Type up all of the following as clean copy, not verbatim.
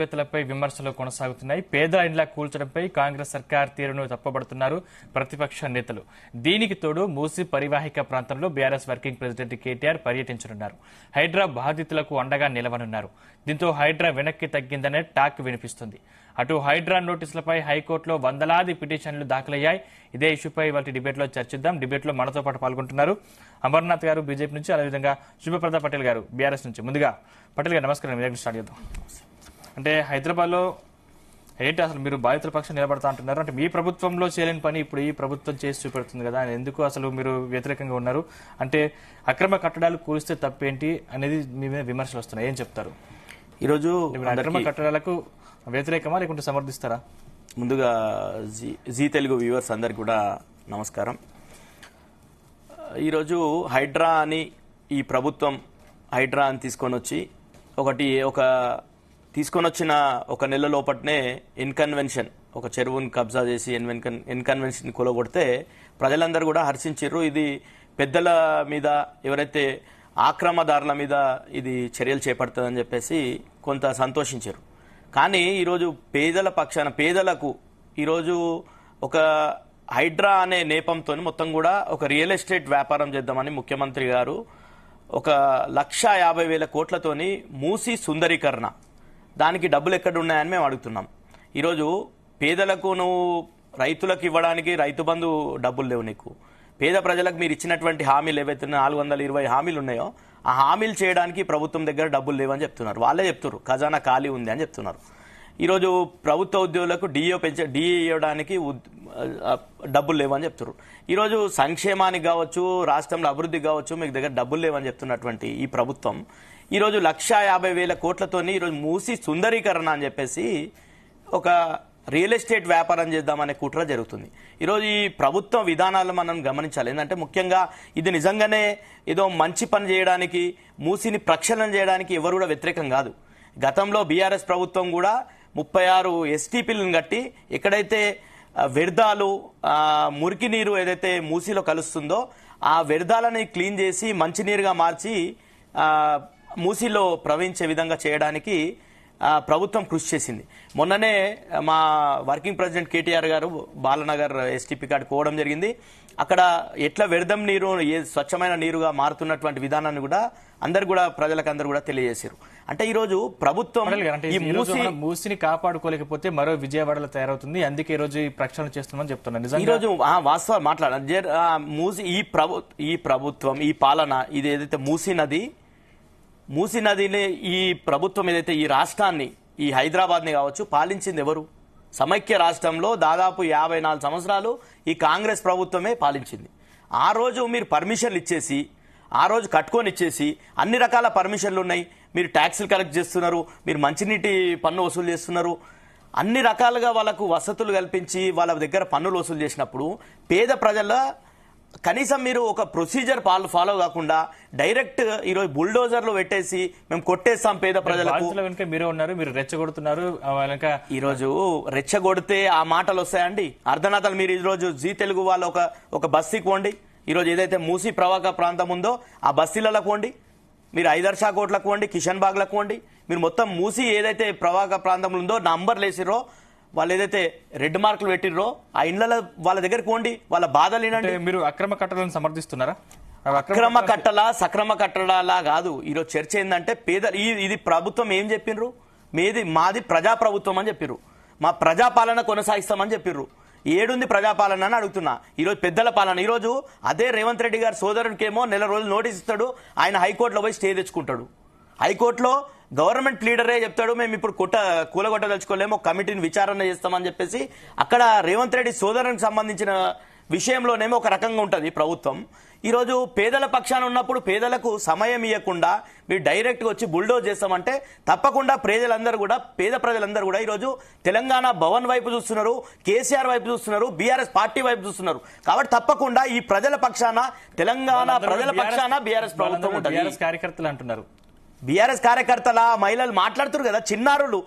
పేదలపై విమర్శలు కొనసాగుతున్నాయి. పేదల ఇండ్ల కూల్చడంపై కాంగ్రెస్ సర్కార్ తీరును తప్పుబడుతున్నారు ప్రతిపక్ష నేతలు. దీనికి తోడు మూసీ పరివాహిక ప్రాంతంలో బీఆర్ఎస్ వర్కింగ్ ప్రెసిడెంట్ కేటీఆర్ పర్యటించనున్నారు. హైడ్రా బాధితులకు అండగా నిలవనున్నారు. దీంతో హైడ్రా వెనక్కి తగ్గిందనే టాక్ వినిపిస్తుంది. అటు హైడ్రా నోటీసులపై హైకోర్టులో వందలాది పిటిషన్లు దాఖలయ్యాయి. ఇదే ఇష్యూపై వాటి డిబేట్లో చర్చిద్దాం. డిబేట్లో మనతో పాటు పాల్గొంటున్నారు అమర్నాథ్ గారు బీజేపీ నుంచి, అదేవిధంగా శుభప్రద పటేల్ గారు బీఆర్ఎస్ నుంచి. ముందుగా పటేల్ గారు నమస్కారం. మీ దగ్గర స్టార్ట్ చేద్దాం. అంటే హైదరాబాద్లో ఏంటి అసలు మీరు బాధితుల పక్షం నిలబడతా అంటున్నారు? అంటే మీ ప్రభుత్వంలో చేయలేని పని ఇప్పుడు ఈ ప్రభుత్వం చేసి చూపెడుతుంది కదా, ఎందుకు అసలు మీరు వ్యతిరేకంగా ఉన్నారు? అంటే అక్రమ కట్టడాలు కూలిస్తే తప్పేంటి అనేది మీ మీద విమర్శలు వస్తున్నాయి, ఏం చెప్తారు? ఈరోజు అక్రమ కట్టడాలకు వ్యతిరేకమా లేకుంటే సమర్థిస్తారా? ముందుగా జీ తెలుగు వ్యూవర్స్ అందరికి కూడా నమస్కారం. ఈరోజు హైడ్రా అని ఈ ప్రభుత్వం హైడ్రా అని తీసుకొని వచ్చిన ఒక నెల లోపట్నే ఇన్కన్వెన్షన్, ఒక చెరువుని కబ్జా చేసి ఇన్కన్వెన్షన్ కూలగొడితే ప్రజలందరూ కూడా హర్షించారు. ఇది పెద్దల మీద, ఎవరైతే ఆక్రమదారుల మీద ఇది చర్యలు చేపడుతుందని చెప్పేసి కొంత సంతోషించారు. కానీ ఈరోజు పేదల పక్షాన, పేదలకు ఈరోజు ఒక హైడ్రా అనే నేపంతో మొత్తం కూడా ఒక రియల్ ఎస్టేట్ వ్యాపారం చేద్దామని ముఖ్యమంత్రి గారు 1,50,000 కోట్లతోని మూసీ సుందరీకరణ, దానికి డబ్బులు ఎక్కడ ఉన్నాయని మేము అడుగుతున్నాం. ఈరోజు పేదలకు నువ్వు రైతులకు ఇవ్వడానికి రైతు బంధు డబ్బులు లేవు నీకు. పేద ప్రజలకు మీరు ఇచ్చినటువంటి హామీలు ఏవైతే 420 హామీలు ఉన్నాయో ఆ హామీలు చేయడానికి ప్రభుత్వం దగ్గర డబ్బులు లేవని చెప్తున్నారు. వాళ్ళే చెప్తున్నారు ఖజానా ఖాళీ ఉంది అని చెప్తున్నారు. ఈరోజు ప్రభుత్వ ఉద్యోగులకు డిఏ ఇవ్వడానికి డబ్బులు లేవని చెప్తున్నారు. ఈరోజు సంక్షేమానికి కావచ్చు, రాష్ట్రంలో అభివృద్ధికి కావచ్చు మీకు దగ్గర డబ్బులు లేవని చెప్తున్నటువంటి ఈ ప్రభుత్వం ఈరోజు 1,50,000 కోట్లతోని ఈరోజు మూసి సుందరీకరణ అని చెప్పేసి ఒక రియల్ ఎస్టేట్ వ్యాపారం చేద్దామనే కుట్ర జరుగుతుంది. ఈరోజు ఈ ప్రభుత్వ విధానాలు మనం గమనించాలి. ఏంటంటే ముఖ్యంగా ఇది నిజంగానే ఏదో మంచి పని చేయడానికి, మూసిని ప్రక్షాళన చేయడానికి ఎవరు కూడా వ్యతిరేకం కాదు. గతంలో బీఆర్ఎస్ ప్రభుత్వం కూడా 36 ఎస్టీపీలను కట్టి ఎక్కడైతే వ్యర్థాలు, మురికి నీరు ఏదైతే మూసిలో కలుస్తుందో ఆ వ్యర్థాలని క్లీన్ చేసి మంచినీరుగా మార్చి మూసిలో ప్రవహించే విధంగా చేయడానికి ప్రభుత్వం కృషి చేసింది. మొన్ననే మా వర్కింగ్ ప్రెసిడెంట్ కేటీఆర్ గారు బాలనగర్ ఎస్టీపీ కాడికి పోవడం జరిగింది. అక్కడ ఎట్లా వ్యర్థం నీరు స్వచ్ఛమైన నీరుగా మారుతున్నటువంటి విధానాన్ని కూడా ప్రజలకు కూడా తెలియజేశారు. అంటే ఈ రోజు ప్రభుత్వం మూసిని కాపాడుకోలేకపోతే మరో విజయవాడలో తయారవుతుంది, అందుకే ఈ రోజు ఈ ప్రక్షాళన చేస్తున్నామని చెప్తున్నారు. ఈ రోజు వాస్తవం మాట్లాడాలి. మూసి ఈ ప్రభుత్వం, ఈ పాలన, ఇది ఏదైతే మూసీ నదిని ఈ ప్రభుత్వం ఏదైతే ఈ రాష్ట్రాన్ని, ఈ హైదరాబాద్ని కావచ్చు పాలించింది ఎవరు? సమైక్య రాష్ట్రంలో దాదాపు 54 సంవత్సరాలు ఈ కాంగ్రెస్ ప్రభుత్వమే పాలించింది. ఆ రోజు మీరు పర్మిషన్లు ఇచ్చేసి, ఆ రోజు కట్టుకొని ఇచ్చేసి, అన్ని రకాల పర్మిషన్లు ఉన్నాయి, మీరు ట్యాక్సులు కలెక్ట్ చేస్తున్నారు, మీరు మంచినీటి పన్ను వసూలు చేస్తున్నారు, అన్ని రకాలుగా వాళ్ళకు వసతులు కల్పించి వాళ్ళ దగ్గర పన్నులు వసూలు చేసినప్పుడు పేద ప్రజల కనీసం మీరు ఒక ప్రొసీజర్ ఫాలో కాకుండా డైరెక్ట్ ఈరోజు బుల్డోజర్లు పెట్టేసి మేము కొట్టేస్తాం పేద ప్రజలకు. మీరే ఉన్నారు, మీరు రెచ్చగొడుతున్నారు. ఈరోజు రెచ్చగొడితే ఆ మాటలు వస్తాయండి, అర్ధనాథాలు. మీరు ఈరోజు జీ తెలుగు వాళ్ళు ఒక బస్తీకి పోండి, ఈరోజు ఏదైతే మూసీ ప్రవాహ ప్రాంతం ఉందో ఆ బస్తీలకు పోండి, మీరు ఐదర్షా కోట్లకు పోండి, కిషన్ బాగ్లకు పోండి, మీరు మొత్తం మూసీ ఏదైతే ప్రవాహ ప్రాంతంలో ఉందో నంబర్లు వేసిరో, వాళ్ళు ఏదైతే రెడ్ మార్కులు పెట్టిర్రో ఆ ఇండ్ల వాళ్ళ దగ్గరికి పోండి, వాళ్ళ బాధలు ఏంటంటే. మీరు అక్రమ కట్టడాలను సమర్థిస్తున్నారా? అక్రమ కట్టలా సక్రమ కట్టడాలా కాదు. ఈరోజు చర్చ ఏంటంటే ఇది ప్రభుత్వం ఏం చెప్పిండ్రు, మాది ప్రజాప్రభుత్వం అని చెప్పిర్రు, మా ప్రజాపాలన కొనసాగిస్తామని చెప్పిర్రు. ఏడుంది ప్రజాపాలన అని అడుగుతున్నా. ఈరోజు పెద్దల పాలన. ఈరోజు అదే రేవంత్ రెడ్డి గారి సోదరునికేమో నెల రోజులు నోటీస్ ఇస్తాడు, ఆయన హైకోర్టులో పోయి స్టే తెచ్చుకుంటాడు. హైకోర్టులో గవర్నమెంట్ లీడరే చెప్తాడు మేము ఇప్పుడు కూలగొట్టదలుచుకోలేము, ఒక కమిటీని విచారణ చేస్తామని చెప్పేసి. అక్కడ రేవంత్ రెడ్డి సోదరునికి సంబంధించిన విషయంలోనేమో ఒక రకంగా ఉంటుంది ప్రభుత్వం. ఈరోజు పేదల పక్షాన ఉన్నప్పుడు పేదలకు సమయం ఇవ్వకుండా మీరు డైరెక్ట్గా వచ్చి బుల్డోజ్ చేస్తామంటే తప్పకుండా పేద ప్రజలందరూ కూడా ఈరోజు తెలంగాణ భవన్ వైపు చూస్తున్నారు, కేసీఆర్ వైపు చూస్తున్నారు, బీఆర్ఎస్ పార్టీ వైపు చూస్తున్నారు. కాబట్టి తప్పకుండా ఈ ప్రజల పక్షాన, తెలంగాణ ప్రజల పక్షాన బీఆర్ఎస్ ప్రభుత్వం ఉంటుంది. కార్యకర్తలు అంటున్నారు, బీఆర్ఎస్ కార్యకర్తల మహిళలు మాట్లాడుతున్నారు కదా, చిన్నారులు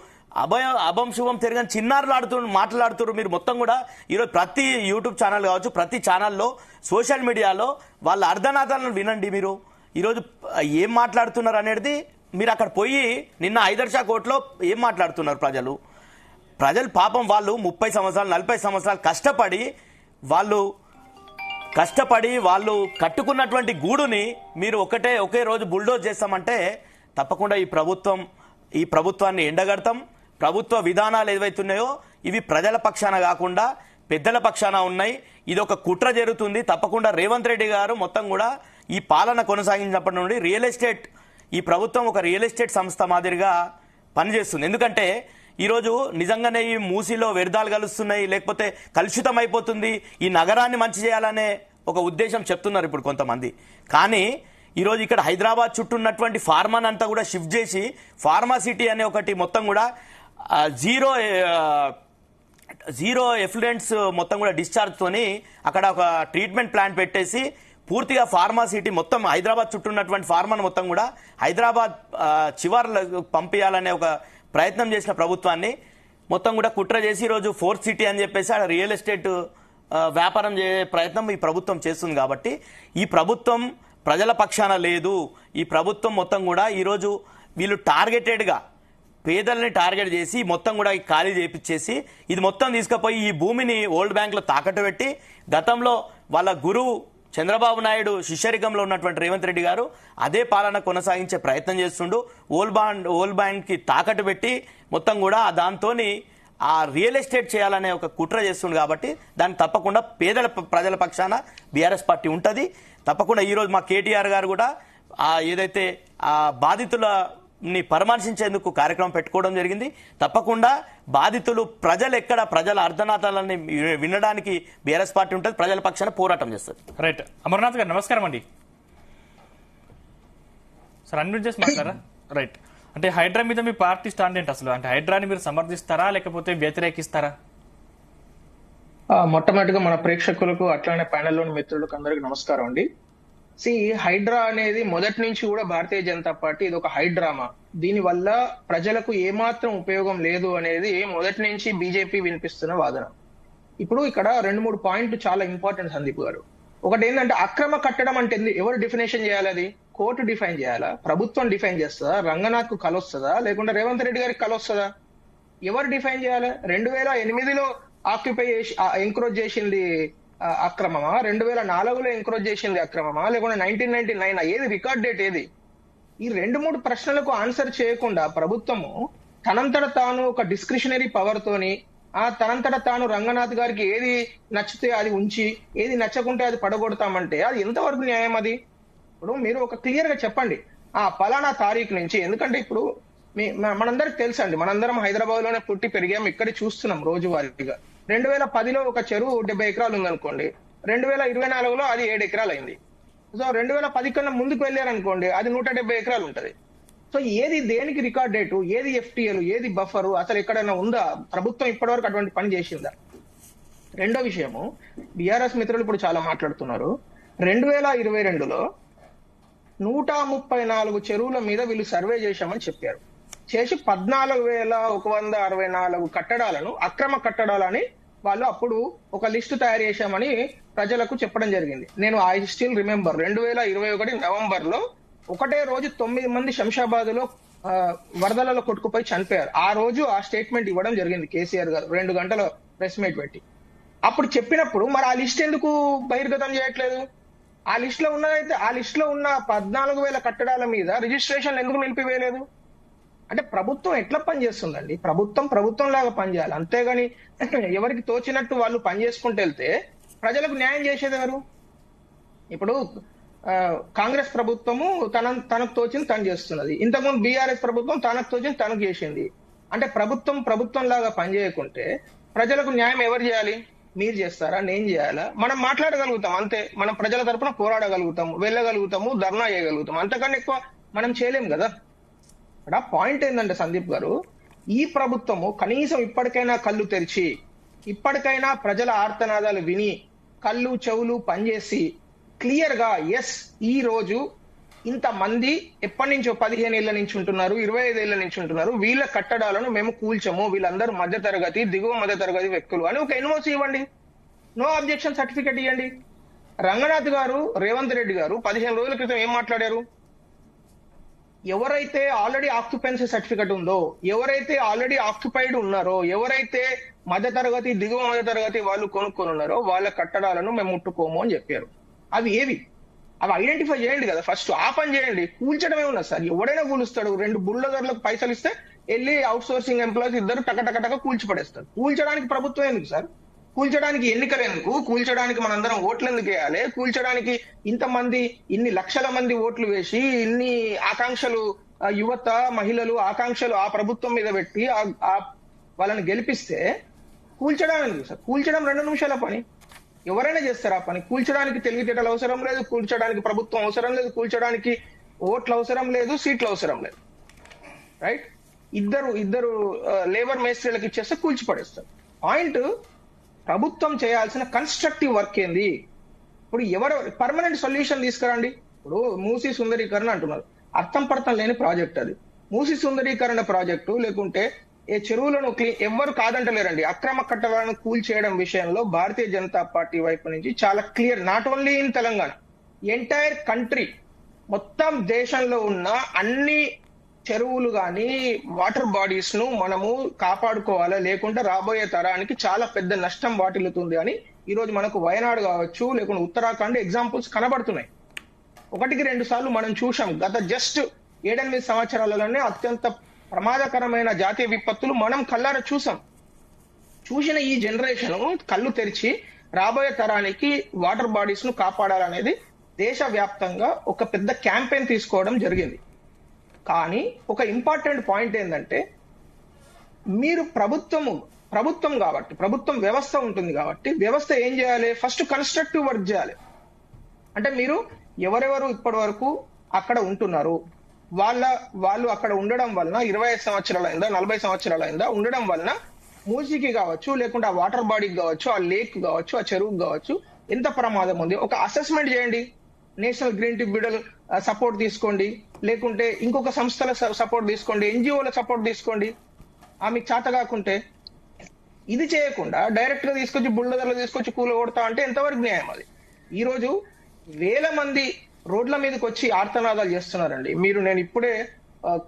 అభం శుభం తిరగని చిన్నారులు మాట్లాడుతున్నారు. మీరు మొత్తం కూడా ఈరోజు ప్రతి యూట్యూబ్ ఛానల్ కావచ్చు, ప్రతి ఛానల్లో, సోషల్ మీడియాలో వాళ్ళ అర్ధనాదాలను వినండి. మీరు ఈరోజు ఏం మాట్లాడుతున్నారు అనేది మీరు అక్కడ పోయి నిన్న ఐదర్శా కోర్టులో ఏం మాట్లాడుతున్నారు ప్రజలు పాపం వాళ్ళు 30 సంవత్సరాలు 40 సంవత్సరాలు కష్టపడి వాళ్ళు కట్టుకున్నటువంటి గూడుని మీరు ఒకే రోజు బుల్డోజ్ చేస్తామంటే తప్పకుండా ఈ ప్రభుత్వాన్ని ఎండగడతాం. ప్రభుత్వ విధానాలు ఏవైతున్నాయో ఇవి ప్రజల పక్షాన కాకుండా పెద్దల పక్షాన ఉన్నాయి. ఇది ఒక కుట్ర జరుగుతుంది. తప్పకుండా రేవంత్ రెడ్డి గారు మొత్తం కూడా ఈ పాలన కొనసాగించినప్పటి నుండి ఈ ప్రభుత్వం ఒక రియల్ ఎస్టేట్ సంస్థ మాదిరిగా పనిచేస్తుంది. ఎందుకంటే ఈరోజు నిజంగానే ఈ మూసీలో వ్యర్థాలు కలుస్తున్నాయి, లేకపోతే కలుషితం అయిపోతుంది, ఈ నగరాన్ని మంచి చేయాలనే ఒక ఉద్దేశం చెప్తున్నారు ఇప్పుడు కొంతమంది. కానీ ఈరోజు ఇక్కడ హైదరాబాద్ చుట్టూ ఉన్నటువంటి ఫార్మాన్ అంతా కూడా షిఫ్ట్ చేసి ఫార్మా సిటీ అనే ఒకటి మొత్తం కూడా జీరో ఎఫ్లుయెంట్స్ మొత్తం కూడా డిశ్చార్జ్ తోని అక్కడ ఒక ట్రీట్మెంట్ ప్లాంట్ పెట్టేసి పూర్తిగా ఫార్మా సిటీ మొత్తం హైదరాబాద్ చుట్టూ ఉన్నటువంటి ఫార్మాను మొత్తం కూడా హైదరాబాద్ చివర్లకు పంపించాలనే ఒక ప్రయత్నం చేసిన ప్రభుత్వాన్ని మొత్తం కూడా కుట్ర చేసి ఈరోజు ఫోర్త్ సిటీ అని చెప్పేసి ఆడ రియల్ ఎస్టేట్ వ్యాపారం చేసే ప్రయత్నం ఈ ప్రభుత్వం చేస్తుంది. కాబట్టి ఈ ప్రభుత్వం ప్రజల పక్షాన లేదు. ఈ ప్రభుత్వం మొత్తం కూడా ఈరోజు వీళ్ళు టార్గెటెడ్గా పేదల్ని టార్గెట్ చేసి మొత్తం కూడా ఖాళీ చేయించేసి ఇది మొత్తం తీసుకుపోయి ఈ భూమిని వరల్డ్ బ్యాంక్లో తాకట్టు పెట్టి గతంలో వాళ్ళ గురువు చంద్రబాబు నాయుడు శిష్యరికంలో ఉన్నటువంటి రేవంత్ రెడ్డి గారు అదే పాలన కొనసాగించే ప్రయత్నం చేస్తుండు. వరల్డ్ బ్యాంక్కి తాకట్టు పెట్టి మొత్తం కూడా దాంతోని ఆ రియల్ ఎస్టేట్ చేయాలనే ఒక కుట్ర చేస్తుండు. కాబట్టి దాన్ని తప్పకుండా ప్రజల పక్షాన బీఆర్ఎస్ పార్టీ ఉంటుంది. తప్పకుండా ఈరోజు మా కేటీఆర్ గారు కూడా ఏదైతే ఆ బాధితులని పరామర్శించేందుకు కార్యక్రమం పెట్టుకోవడం జరిగింది. తప్పకుండా బాధితులు ప్రజల అర్ధనాథాలని వినడానికి బీఆర్ఎస్ పార్టీ ఉంటుంది, ప్రజల పక్షాన పోరాటం చేస్తుంది. రైట్. అమర్నాథ్ గారు నమస్కారం అండి. సార్ అన్మ్యూట్ చేసి మాట్లాడారా? రైట్. అంటే హైడ్రా మీద మీ పార్టీ స్టాండ్ ఏంటి అసలు? అంటే హైడ్రాని మీరు సమర్థిస్తారా లేకపోతే వ్యతిరేకిస్తారా? మొట్టమొదటిగా మన ప్రేక్షకులకు అట్లానే ప్యానెల్లోని మిత్రులకు అందరికి నమస్కారం అండి. హైడ్రా అనేది మొదటి నుంచి కూడా భారతీయ జనతా పార్టీ ఇది ఒక హైడ్రామా. దీని వల్ల ప్రజలకు ఏమాత్రం ఉపయోగం లేదు అనేది మొదటి నుంచి బీజేపీ వినిపిస్తున్న వాదన. ఇప్పుడు ఇక్కడ 2-3 పాయింట్లు చాలా ఇంపార్టెంట్ సందీప్ గారు. ఒకటి ఏంటంటే అక్రమ కట్టడం అంటే ఎవరు డిఫినేషన్ చేయాలి? అది కోర్టు డిఫైన్ చేయాలా? ప్రభుత్వం డిఫైన్ చేస్తుందా? రంగనాథ్ కు కలొస్తుందా? లేకుంటే రేవంత్ రెడ్డి గారికి కలొస్తుందా? ఎవరు డిఫైన్ చేయాలి? 2008లో ఆక్యుపై ఎంక్రోచ్ చేసింది అక్రమమా? 2004లో ఎంక్రోచ్ చేసింది అక్రమమా? లేకుంటే 1999 ఏది రికార్డ్ డేట్ ఏది? ఈ 2-3 ప్రశ్నలకు ఆన్సర్ చేయకుండా ప్రభుత్వము తనంతట తాను ఒక డిస్క్రిషనరీ పవర్ తోని తనంతట తాను రంగనాథ్ గారికి ఏది నచ్చితే అది ఉంచి ఏది నచ్చకుంటే అది పడగొడతామంటే అది ఎంతవరకు న్యాయం? అది ఇప్పుడు మీరు ఒక క్లియర్ గా చెప్పండి. పలానా తారీఖు నుంచి, ఎందుకంటే ఇప్పుడు మనందరికి తెలుసండి, మనందరం హైదరాబాద్ లోనే పుట్టి పెరిగాం, ఇక్కడ చూస్తున్నాం రోజువారీగా. 2010లో ఒక చెరువు 70 ఎకరాలు ఉందనుకోండి, 2024లో అది 7 ఎకరాలు అయింది. సో 2010 కన్నా ముందుకు వెళ్ళారనుకోండి అది 170 ఎకరాలు ఉంటది. సో ఏది దేనికి రికార్డ్ డేటు, ఏది ఎఫ్టీఎల్, ఏది బఫరు, అసలు ఎక్కడైనా ఉందా? ప్రభుత్వం ఇప్పటివరకు అటువంటి పని చేసిందా? రెండో విషయము, బీఆర్ఎస్ మిత్రులు ఇప్పుడు చాలా మాట్లాడుతున్నారు. 2022లో 134 చెరువుల మీద వీళ్ళు సర్వే చేశామని చెప్పారు. చేసి 14,164 కట్టడాలను అక్రమ కట్టడాలని వాళ్ళు అప్పుడు ఒక లిస్టు తయారు చేశామని ప్రజలకు చెప్పడం జరిగింది. నేను ఐ స్టిల్ రిమెంబర్ 2021 నవంబర్లో ఒకటే రోజు 9 మంది శంషాబాద్ లో వరదలలో కొట్టుకుపోయి చనిపోయారు. ఆ రోజు ఆ స్టేట్మెంట్ ఇవ్వడం జరిగింది కేసీఆర్ గారు 2 గంటల ప్రెస్ మీట్ పెట్టి. అప్పుడు చెప్పినప్పుడు మరి ఆ లిస్ట్ ఎందుకు బహిర్గతం చేయట్లేదు? ఆ లిస్ట్ లో ఉన్నదైతే ఆ లిస్ట్ లో ఉన్న 14,000 కట్టడాల మీద రిజిస్ట్రేషన్ ఎందుకు నిలిపివేయలేదు? అంటే ప్రభుత్వం ఎట్లా పనిచేస్తుందండి? ప్రభుత్వం లాగా పనిచేయాలి, అంతేగాని ఎవరికి తోచినట్టు వాళ్ళు పనిచేసుకుంటూ వెళ్తే ప్రజలకు న్యాయం చేసేది ఎవరు? ఇప్పుడు కాంగ్రెస్ ప్రభుత్వము తనకు తోచింది తను చేస్తున్నది, ఇంతకుముందు బీఆర్ఎస్ ప్రభుత్వం తనకు తోచింది తనకు చేసింది. అంటే ప్రభుత్వం లాగా పనిచేయకుంటే ప్రజలకు న్యాయం ఎవరు చేయాలి? మీరు చేస్తారా? నేను చేయాలా? మనం మాట్లాడగలుగుతాం అంతే, మనం ప్రజల తరపున పోరాడగలుగుతాము, వెళ్ళగలుగుతాము, ధర్నా చేయగలుగుతాం, అంతకన్నా ఎక్కువ మనం చేయలేం కదా. ఇక్కడ పాయింట్ ఏంటంటే సందీప్ గారు, ఈ ప్రభుత్వము కనీసం ఇప్పటికైనా కళ్ళు తెరిచి, ఇప్పటికైనా ప్రజల ఆర్తనాదాలు విని కళ్ళు చెవులు పనిచేసి క్లియర్ గా ఈ రోజు ఇంతమంది ఎప్పటి నుంచో 15 ఏళ్ల నుంచి ఉంటున్నారు, 25 ఏళ్ల నుంచి ఉంటున్నారు, వీళ్ళ కట్టడాలను మేము కూల్చము, వీళ్ళందరూ మధ్యతరగతి దిగువ మధ్యతరగతి వ్యక్తులు అని ఒక ఎన్ఓసి ఇవ్వండి, నో అబ్జెక్షన్ సర్టిఫికెట్ ఇవ్వండి. రంగనాథ్ గారు రేవంత్ రెడ్డి గారు 15 రోజుల క్రితం ఏం మాట్లాడారు? ఎవరైతే ఆల్రెడీ ఆక్యుపెన్సీ సర్టిఫికెట్ ఉందో, ఎవరైతే ఆల్రెడీ ఆక్యుపైడ్ ఉన్నారో, ఎవరైతే మధ్యతరగతి దిగువ మధ్యతరగతి వాళ్ళు కొనుక్కొని ఉన్నారో వాళ్ళ కట్టడాలను మేము ముట్టుకోము అని చెప్పారు. అవి ఏవి? అవి ఐడెంటిఫై చేయండి కదా ఫస్ట్. ఆ పని చేయండి. కూల్చడమే ఉన్నది సార్. ఎవడైనా కూలుస్తాడు. 2 బుల్డోజర్లకు పైసలు ఇస్తే వెళ్ళి అవుట్ సోర్సింగ్ ఎంప్లాయీస్ ఇద్దరు టక కూల్చి పడేస్తారు. కూల్చడానికి ప్రభుత్వం ఎందుకు సార్? కూల్చడానికి ఎన్నికలు ఎందుకు? కూల్చడానికి మనందరం ఓట్లు ఎందుకు వేయాలి? కూల్చడానికి ఇంతమంది ఇన్ని లక్షల మంది ఓట్లు వేసి ఇన్ని ఆకాంక్షలు యువత మహిళలు ఆకాంక్షలు ఆ ప్రభుత్వం మీద పెట్టి వాళ్ళని గెలిపిస్తే కూల్చడం ఎందుకు సార్? కూల్చడం 2 నిమిషాల పని. ఎవరైనా చేస్తారు ఆ పని. కూల్చడానికి తెలివితేటలు అవసరం లేదు, కూల్చడానికి ప్రభుత్వం అవసరం లేదు, కూల్చడానికి ఓట్లు అవసరం లేదు, సీట్లు అవసరం లేదు. రైట్? ఇద్దరు లేబర్ మేస్త్రీలకు ఇచ్చేస్తే కూల్చి పడేస్తారు. పాయింట్, ప్రభుత్వం చేయాల్సిన కన్స్ట్రక్టివ్ వర్క్ ఏంది? ఇప్పుడు ఎవరు పర్మనెంట్ సొల్యూషన్ తీసుకురండి. ఇప్పుడు మూసీ సుందరీకరణ అంటున్నారు. అర్థం పర్థం లేని ప్రాజెక్ట్ అది. మూసీ సుందరీకరణ ప్రాజెక్టు లేకుంటే ఏ చెరువులను ఎవ్వరు కాదంటలేరండి. అక్రమ కట్టడాలను కూల్చేయడం విషయంలో భారతీయ జనతా పార్టీ వైపు నుంచి చాలా clear. Not only in Telangana, entire country, మొత్తం దేశంలో ఉన్న అన్ని చెరువులు కానీ వాటర్ బాడీస్ ను మనము కాపాడుకోవాలి, లేకుంటే రాబోయే తరానికి చాలా పెద్ద నష్టం వాటిల్లుతుంది అని ఈ రోజు మనకు వయనాడు కావచ్చు, లేకుంటే ఉత్తరాఖండ్ ఎగ్జాంపుల్స్ కనబడుతున్నాయి. 1-2 సార్లు మనం చూసాం. గత జస్ట్ 7-8 సంవత్సరాలలోనే అత్యంత ప్రమాదకరమైన జాతీయ విపత్తులు మనం కళ్ళారా చూసాం. చూసిన ఈ జనరేషన్ కళ్ళు తెరిచి రాబోయే తరానికి వాటర్ బాడీస్ ను కాపాడాలనేది దేశవ్యాప్తంగా ఒక పెద్ద క్యాంపెయిన్ తీసుకోవడం జరిగింది. కానీ ఒక ఇంపార్టెంట్ పాయింట్ ఏంటంటే, మీరు ప్రభుత్వం కాబట్టి, ప్రభుత్వం వ్యవస్థ ఉంటుంది కాబట్టి, వ్యవస్థ ఏం చేయాలి? ఫస్ట్ కన్స్ట్రక్టివ్ వర్క్ చేయాలి. అంటే మీరు ఎవరెవరు ఇప్పటి వరకు అక్కడ ఉంటున్నారు, వాళ్ళు అక్కడ ఉండడం వలన 25 సంవత్సరాలైందా 40 సంవత్సరాలైందా ఉండడం వలన మూసీకి కావచ్చు, లేకుంటే ఆ వాటర్ బాడీకి కావచ్చు, ఆ లేక్ కావచ్చు, ఆ చెరువుకి కావచ్చు ఎంత ప్రమాదం ఉంది ఒక అసెస్మెంట్ చేయండి. నేషనల్ గ్రీన్ ట్రిబ్యునల్ సపోర్ట్ తీసుకోండి, లేకుంటే ఇంకొక సంస్థల సపోర్ట్ తీసుకోండి, ఎన్జిఓల సపోర్ట్ తీసుకోండి. మీకు చేత కాకుంటే ఇది చేయకుండా డైరెక్ట్ గా తీసుకొచ్చి బుల్డోజర్లు తీసుకొచ్చి కూలగొడతా అంటే ఎంతవరకు న్యాయం అది? ఈ రోజు వేల మంది రోడ్ల మీదకి వచ్చి ఆర్తనాదాలు చేస్తున్నారండి. నేను ఇప్పుడే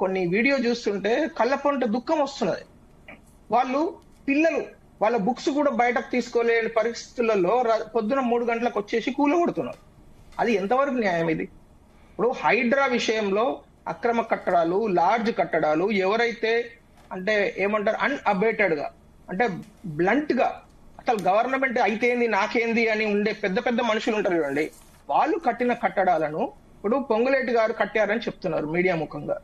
కొన్ని వీడియో చూస్తుంటే కళ్ళపొంట దుఃఖం వస్తున్నది. వాళ్ళు పిల్లలు వాళ్ళ బుక్స్ కూడా బయటకు తీసుకోలేని పరిస్థితులలో పొద్దున 3 గంటలకు వచ్చేసి కూలగొడుతున్నారు. అది ఎంతవరకు న్యాయం ఇది? ఇప్పుడు హైడ్రా విషయంలో అక్రమ కట్టడాలు, లార్జ్ కట్టడాలు ఎవరైతే అంటే ఏమంటారు అన్అబేటెడ్ గా, అంటే బ్లంట్ గా అసలు గవర్నమెంట్ అయితేంది నాకేంది అని ఉండే పెద్ద పెద్ద మనుషులు ఉంటారు చూడండి, వాళ్ళు కట్టిన కట్టడాలను ఇప్పుడు పొంగులేటి గారు కట్టారని చెప్తున్నారు మీడియా ముఖంగా.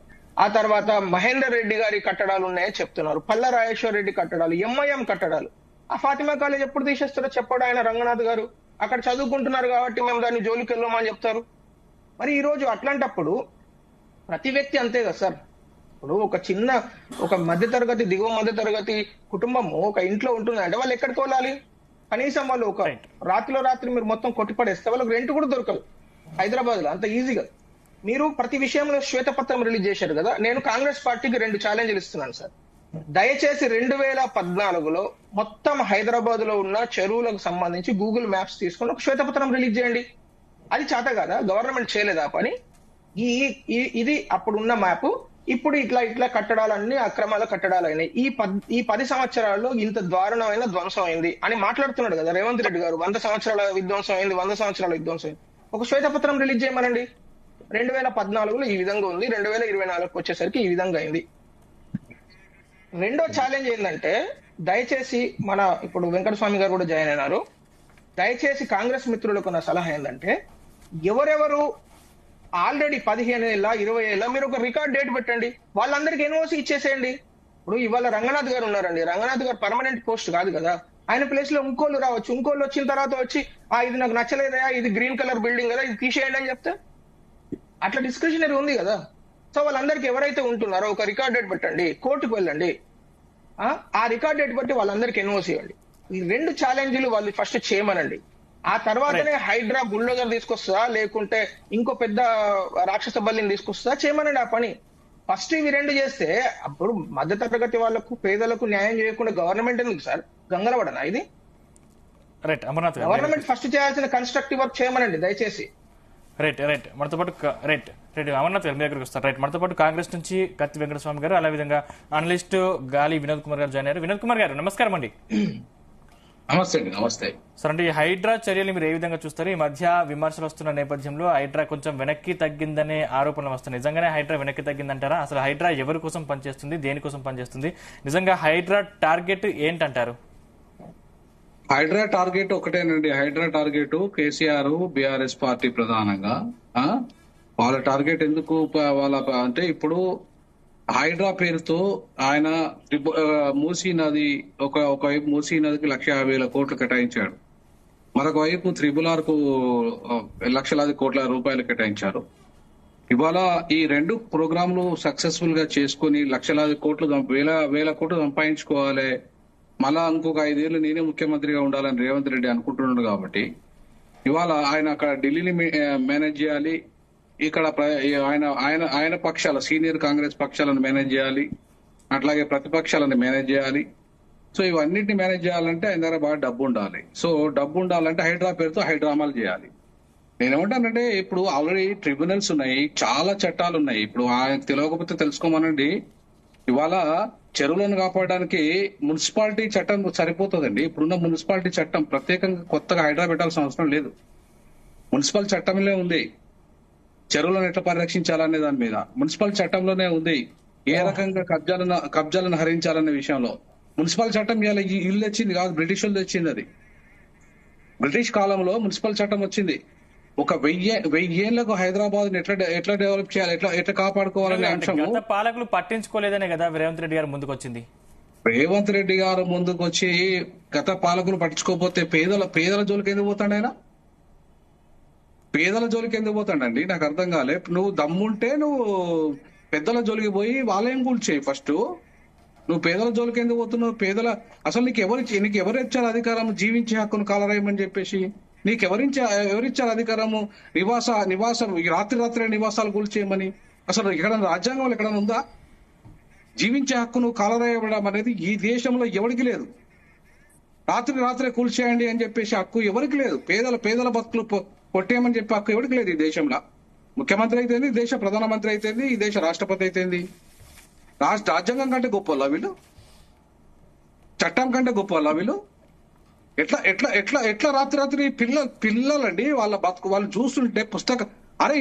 ఆ తర్వాత మహేందర్ రెడ్డి గారి కట్టడాలు ఉన్నాయని చెప్తున్నారు, పల్ల రాజేశ్వర రెడ్డి కట్టడాలు, ఎంఐఎం కట్టడాలు. ఆ ఫాతిమా కాలేజ్ ఎప్పుడు తీసేస్తారో చెప్పాడు ఆయన రంగనాథ్ గారు. అక్కడ చదువుకుంటున్నారు కాబట్టి మేము దాన్ని జోలికి వెళ్ళామని చెప్తారు. మరి ఈ రోజు అట్లాంటప్పుడు ప్రతి వ్యక్తి అంతే కదా సార్. ఇప్పుడు ఒక మధ్యతరగతి దిగువ మధ్యతరగతి కుటుంబము ఒక ఇంట్లో ఉంటుందంటే వాళ్ళు ఎక్కడికి వెళ్ళాలి? కనీసం వాళ్ళు ఒక రాత్రిలో రాత్రి మీరు మొత్తం కొట్టిపడేస్తే వాళ్ళకి రెంట్ కూడా దొరకదు హైదరాబాద్ లో అంత ఈజీగా. మీరు ప్రతి విషయంలో శ్వేతపత్రం రిలీజ్ చేశారు కదా. నేను కాంగ్రెస్ పార్టీకి 2 ఛాలెంజ్లు ఇస్తున్నాను సార్. దయచేసి 2014లో మొత్తం హైదరాబాద్ లో ఉన్న చెరువులకు సంబంధించి గూగుల్ మ్యాప్స్ తీసుకొని ఒక శ్వేతపత్రం రిలీజ్ చేయండి. అది చేత కదా? గవర్నమెంట్ చేయలేదా పని? ఇది అప్పుడున్న మ్యాప్. ఇప్పుడు ఇట్లా కట్టడాలన్నీ అక్రమాల కట్టడాలు అయినాయి. ఈ 10 సంవత్సరాల్లో ఇంత దారుణమైన ధ్వంసం అయింది అని మాట్లాడుతున్నాడు కదా రేవంత్ రెడ్డి గారు. 100 సంవత్సరాల విధ్వంసం అయింది, 100 సంవత్సరాల విధ్వంసం అయింది. ఒక శ్వేతపత్రం రిలీజ్ చేయమనండి. 2014లో ఈ విధంగా ఉంది, 2024కి వచ్చేసరికి ఈ విధంగా అయింది. రెండో ఛాలెంజ్ ఏంటంటే, దయచేసి ఇప్పుడు వెంకటస్వామి గారు కూడా జాయిన్ అయినారు. దయచేసి కాంగ్రెస్ మిత్రులకు నా సలహా ఏంటంటే, ఎవరెవరు ఆల్రెడీ 15 ఏళ్ళ 20 ఏళ్ళ మీరు ఒక రికార్డ్ డేట్ పెట్టండి, వాళ్ళందరికీ ఎన్ఓసి ఇచ్చేసేయండి. ఇప్పుడు ఇవాళ రంగనాథ్ గారు ఉన్నారండి, రంగనాథ్ గారు పర్మనెంట్ పోస్ట్ కాదు కదా, ఆయన ప్లేస్ లో ఇంకోళ్ళు రావచ్చు. ఇంకోళ్ళు వచ్చిన తర్వాత వచ్చి ఇది నాకు నచ్చలేదా, ఇది గ్రీన్ కలర్ బిల్డింగ్ కదా, ఇది తీసేయండి అని చెప్తే అట్లా డిస్క్రిషనరీ ఉంది కదా. సో వాళ్ళందరికీ ఎవరైతే ఉంటున్నారో ఒక రికార్డ్ డేట్ పెట్టండి, కోర్టుకు వెళ్ళండి, ఆ రికార్డ్ డేట్ బట్టి వాళ్ళందరికీ ఎన్ఓసి ఇవ్వండి. ఈ 2 ఛాలెంజ్లు వాళ్ళు ఫస్ట్ చేయమనండి. ఆ తర్వాతనే హైడ్రా బుల్డోజర్ తీసుకొస్తా, లేకుంటే ఇంకో పెద్ద రాక్షస బల్లిని తీసుకొస్తా, చేయమనండి ఆ పని. ఫస్ట్ ఇవి 2 చేస్తే అప్పుడు మధ్యతరగతి వాళ్లకు పేదలకు న్యాయం చేయకుండా గవర్నమెంట్ ఎందుకు సార్ గంగలపడనా? ఇది రైట్. అమర్నాథ్ గవర్నమెంట్ ఫస్ట్ చేయాల్సిన కన్స్ట్రక్టివ్ వర్క్ చేయమనండి దయచేసి. రైట్ మనతో పాటు అమర్నాథ్ గారు మీ దగ్గరికి వస్తారు. మనతో పాటు కాంగ్రెస్ నుంచి కత్తి వెంకటస్వామి గారు, అదే విధంగా అనలిస్ట్ గాలి వినోద్ కుమార్ గారు జాయిన్ అయ్యారు. వినోద్ కుమార్ గారు నమస్కారం అండి. నమస్తే అండి. నమస్తే సార్, అంటే ఈ హైడ్రా చర్యలు మీరు ఏ విధంగా చూస్తారు? ఈ మధ్య విమర్శలు వస్తున్న నేపథ్యంలో హైడ్రా కొంచెం వెనక్కి తగ్గిందనే ఆరోపణలు వస్తున్నాయి. నిజంగానే హైడ్రా వెనక్కి తగ్గిందంటారా? అసలు హైడ్రా ఎవరి కోసం పనిచేస్తుంది, దేనికోసం పనిచేస్తుంది? నిజంగా హైడ్రా టార్గెట్ ఏంటంటారు? హైడ్రా టార్గెట్ ఒకటేనండి. హైడ్రా టార్గెట్ కేసీఆర్, బీఆర్ఎస్ పార్టీ ప్రధానంగా వాళ్ళ టార్గెట్ ఎందుకు వాళ్ళ అంటే ఇప్పుడు హైడ్రా పేరుతో ఆయన మూసీ నది ఒకవైపు మూసీ నదికి 1,50,000 కోట్లు కేటాయించాడు. మరొక వైపు త్రిబుల్-ఆర్ కు లక్షలాది కోట్ల రూపాయలు కేటాయించారు. ఇవాళ ఈ రెండు ప్రోగ్రాంలు సక్సెస్ఫుల్ గా చేసుకుని లక్షలాది కోట్లు వేల కోట్లు సంపాదించుకోవాలి, మళ్ళా ఇంకొక 5 ఏళ్ళు నేనే ముఖ్యమంత్రిగా ఉండాలని రేవంత్ రెడ్డి అనుకుంటున్నాడు. కాబట్టి ఇవాళ ఆయన అక్కడ ఢిల్లీని మేనేజ్ చేయాలి, ఇక్కడ ఆయన పక్షాల సీనియర్ కాంగ్రెస్ పక్షాలను మేనేజ్ చేయాలి, అట్లాగే ప్రతిపక్షాలను మేనేజ్ చేయాలి. సో ఇవన్నింటిని మేనేజ్ చేయాలంటే ఆయన దగ్గర బాగా డబ్బు ఉండాలి. సో డబ్బు ఉండాలంటే హైడ్రా పేరుతో హైడ్రామాలు చేయాలి. నేనేమంటానంటే ఇప్పుడు ఆల్రెడీ ట్రిబ్యునల్స్ ఉన్నాయి, చాలా చట్టాలు ఉన్నాయి. ఇప్పుడు ఆయనకు తెలియకపోతే తెలుసుకోమనండి. ఇవాళ చెరువులను కాపాడడానికి మున్సిపాలిటీ చట్టం సరిపోతుందండి. ఇప్పుడున్న మున్సిపాలిటీ చట్టం ప్రత్యేకంగా కొత్తగా హైడ్రా పెట్టాల్సిన అవసరం లేదు. మున్సిపల్ చట్టంలో ఉంది చెరువులను ఎట్లా పరిరక్షించాలనే దాని మీద. మున్సిపల్ చట్టంలోనే ఉంది ఏ రకంగా కబ్జాలను హరించాలనే విషయంలో. మున్సిపల్ చట్టం ఇవాళ ఇల్లు తెచ్చింది కాదు, బ్రిటిష్ వాళ్ళు తెచ్చింది. అది బ్రిటిష్ కాలంలో మున్సిపల్ చట్టం వచ్చింది. ఒక 1000 ఏళ్లకు హైదరాబాద్ ఎట్లా డెవలప్ చేయాలి, ఎట్లా కాపాడుకోవాలనే అంశం పాలకులు పట్టించుకోలేదనే కదా రేవంత్ రెడ్డి గారు ముందుకు వచ్చింది. రేవంత్ రెడ్డి గారు ముందుకు వచ్చి గత పాలకులు పట్టించుకోకపోతే పేదల జోలికి ఎందుకు పోతాడు ఆయన? పేదల జోలికి ఎందుకు పోతాడండి? నాకు అర్థం కాలే. నువ్వు దమ్ముంటే నువ్వు పెద్దల జోలికి పోయి వాళ్ళేం కూల్చేయి. ఫస్ట్ నువ్వు పేదల జోలికి ఎందుకు పోతున్నావు? అసలు నీకు ఎవరు ఇచ్చారు అధికారం జీవించే హక్కును కాలరాయమని చెప్పేసి? నీకు ఎవరిచ్చారు అధికారము నివాసం రాత్రి నివాసాలు కూల్చేయమని? అసలు ఇక్కడ రాజ్యాంగంలో ఎక్కడైనా ఉందా? జీవించే హక్కును కాలరాయబడడం అనేది ఈ దేశంలో ఎవరికి లేదు. రాత్రి కూల్చేయండి అని చెప్పేసి హక్కు ఎవరికి లేదు. పేదల బతుకులు కొట్టేయమని చెప్పి హక్కు ఎవరికి లేదు ఈ దేశంలో. ముఖ్యమంత్రి అయితేంది, దేశ ప్రధానమంత్రి అయితేంది, ఈ దేశ రాష్ట్రపతి అయితేంది. రాజ్యాంగం కంటే గొప్ప వీళ్ళు? చట్టం కంటే గొప్ప వీళ్ళు? ఎట్లా రాత్రి పిల్లలండి వాళ్ళ బతుకు వాళ్ళు చూస్తుంటే అరే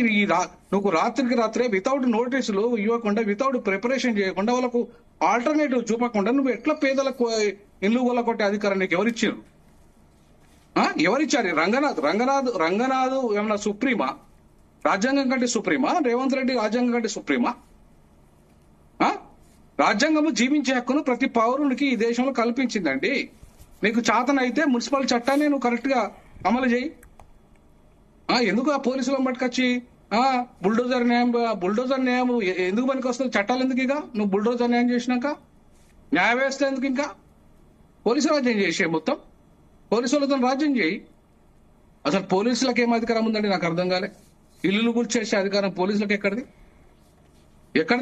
నువ్వు రాత్రే వితౌట్ నోటీసులు ఇవ్వకుండా, వితౌట్ ప్రిపరేషన్ చేయకుండా, వాళ్ళకు ఆల్టర్నేటివ్ చూపకుండా నువ్వు ఎట్లా పేదలకు ఇల్లు వల్ల కొట్టే అధికారం నీకు ఎవరిచ్చారు? ఎవరిచ్చారు? రంగనాథ్ ఏమన్నా సుప్రీమా? రాజ్యాంగం కంటే సుప్రీమా? రేవంత్ రెడ్డి రాజ్యాంగం కంటే సుప్రీమా? రాజ్యాంగము జీవించే హక్కును ప్రతి పౌరునికి ఈ దేశంలో కల్పించిందండి. నీకు చాతనైతే మున్సిపల్ చట్టాన్ని నువ్వు కరెక్ట్ గా అమలు చేయి. ఎందుకు ఆ పోలీసులను పట్టుకొచ్చి బుల్డోజర్ న్యాయం ఎందుకు పనికి వస్తుంది? చట్టాలు ఎందుకు? ఇక నువ్వు బుల్డోజర్ న్యాయం చేసినాక న్యాయ వ్యవస్థ ఎందుకు? ఇంకా పోలీసు రాజ్యం చేసే మొత్తం పోలీసులతో రాజ్యం చేయి. అసలు పోలీసులకు ఏం అధికారం ఉందండి? నాకు అర్థం కాలే. ఇల్లులు కూల్చేసే అధికారం పోలీసులకు ఎక్కడిది?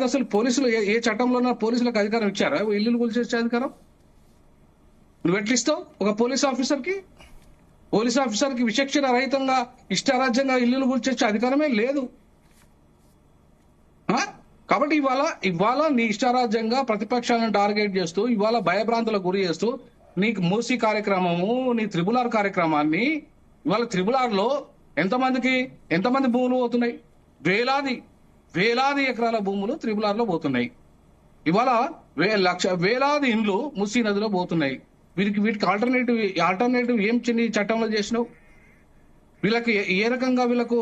అసలు పోలీసులు ఏ చట్టంలో పోలీసులకు అధికారం ఇచ్చారా ఇల్లులు కూల్చేసే అధికారం? నువ్వు ఎట్లిస్తావు ఒక పోలీస్ ఆఫీసర్కి విచక్షణ రహితంగా ఇష్టారాజ్యంగా ఇల్లులు కూల్చేసే అధికారమే లేదు. కాబట్టి ఇవాళ నీ ఇష్టారాజ్యంగా ప్రతిపక్షాలను టార్గెట్ చేస్తూ, ఇవాళ భయభ్రాంతులకు గురి చేస్తూ, నీకు మూసీ కార్యక్రమము, నీ త్రిబుల్-ఆర్ కార్యక్రమాన్ని, ఇవాళ త్రిబుల్-ఆర్ లో ఎంతమంది భూములు పోతున్నాయి? వేలాది ఎకరాల భూములు త్రిబుల్-ఆర్ లో పోతున్నాయి. ఇవాళ వేలాది ఇండ్లు మూసీ నదిలో పోతున్నాయి. వీటికి ఆల్టర్నేటివ్ ఏం చిన్న చట్టంలో చేసినావు? వీళ్ళకి ఏ రకంగా వీళ్ళకు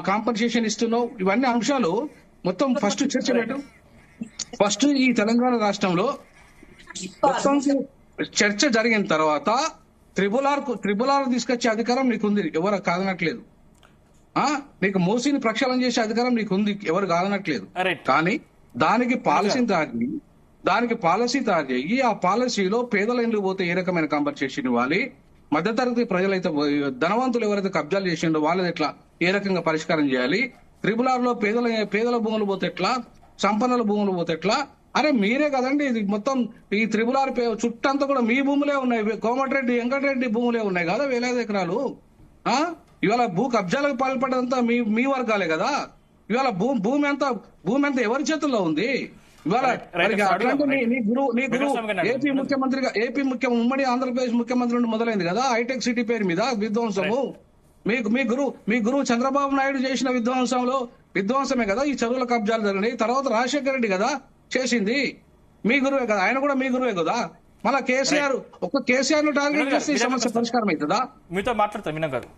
కాంపన్సేషన్ ఇస్తున్నావు? ఇవన్నీ అంశాలు మొత్తం ఫస్ట్ చర్చ పెట్టు. ఫస్ట్ ఈ తెలంగాణ రాష్ట్రంలో మొత్తం చర్చ జరిగిన తర్వాత త్రిబుల్-ఆర్ తీసుకొచ్చే అధికారం నీకుంది, ఎవరు కాదనట్లేదు. నీకు మూసీని ప్రక్షాళన చేసే అధికారం నీకుంది, ఎవరు కాదనట్లేదు. కానీ దానికి పాలసీ తయారు చేయి. ఆ పాలసీలో పేదల ఇండ్లు పోతే ఏ రకమైన కాంపన్సేషన్ ఇవ్వాలి, మధ్యతరగతి ప్రజలైతే ధనవంతులు ఎవరైతే కబ్జాలు చేసిండో వాళ్ళది ఎట్లా ఏ రకంగా పరిష్కారం చేయాలి, త్రిబుల్-ఆర్ లో పేదల భూములు పోతే ఎట్లా, సంపన్నుల భూములు పోతే ఎట్లా? అరే మీరే కదండి ఇది మొత్తం ఈ త్రిబుల్-ఆర్ చుట్టంతా కూడా మీ భూములే ఉన్నాయి. కోమటిరెడ్డి వెంకటరెడ్డి భూములే ఉన్నాయి కదా, వేలాది ఎకరాలు. ఇవాళ భూ కబ్జాలకు పాల్పడంతా మీ వర్గాలే కదా. ఇవాళ భూమి అంతా ఎవరి చేతుల్లో ఉంది ఇవాళ? అట్లాంటి నీ గురువు ఉమ్మడి ఆంధ్రప్రదేశ్ ముఖ్యమంత్రి నుండి మొదలైంది కదా హైటెక్ సిటీ పేరు మీద విధ్వంసము. మీ గురువు చంద్రబాబు నాయుడు చేసిన విధ్వంసమే కదా ఈ చెరువుల కబ్జాలు జరిగినాయి. తర్వాత రాజశేఖర రెడ్డి కదా చేసింది, మీ గురువే కదా, ఆయన కూడా మీ గురువే కదా. మళ్ళా కేసీఆర్ ను టార్గెట్ చేస్తే ఈ సమస్య పరిష్కారం అవుతుందా? మీతో మాట్లాడతాం వినోద్ గారు.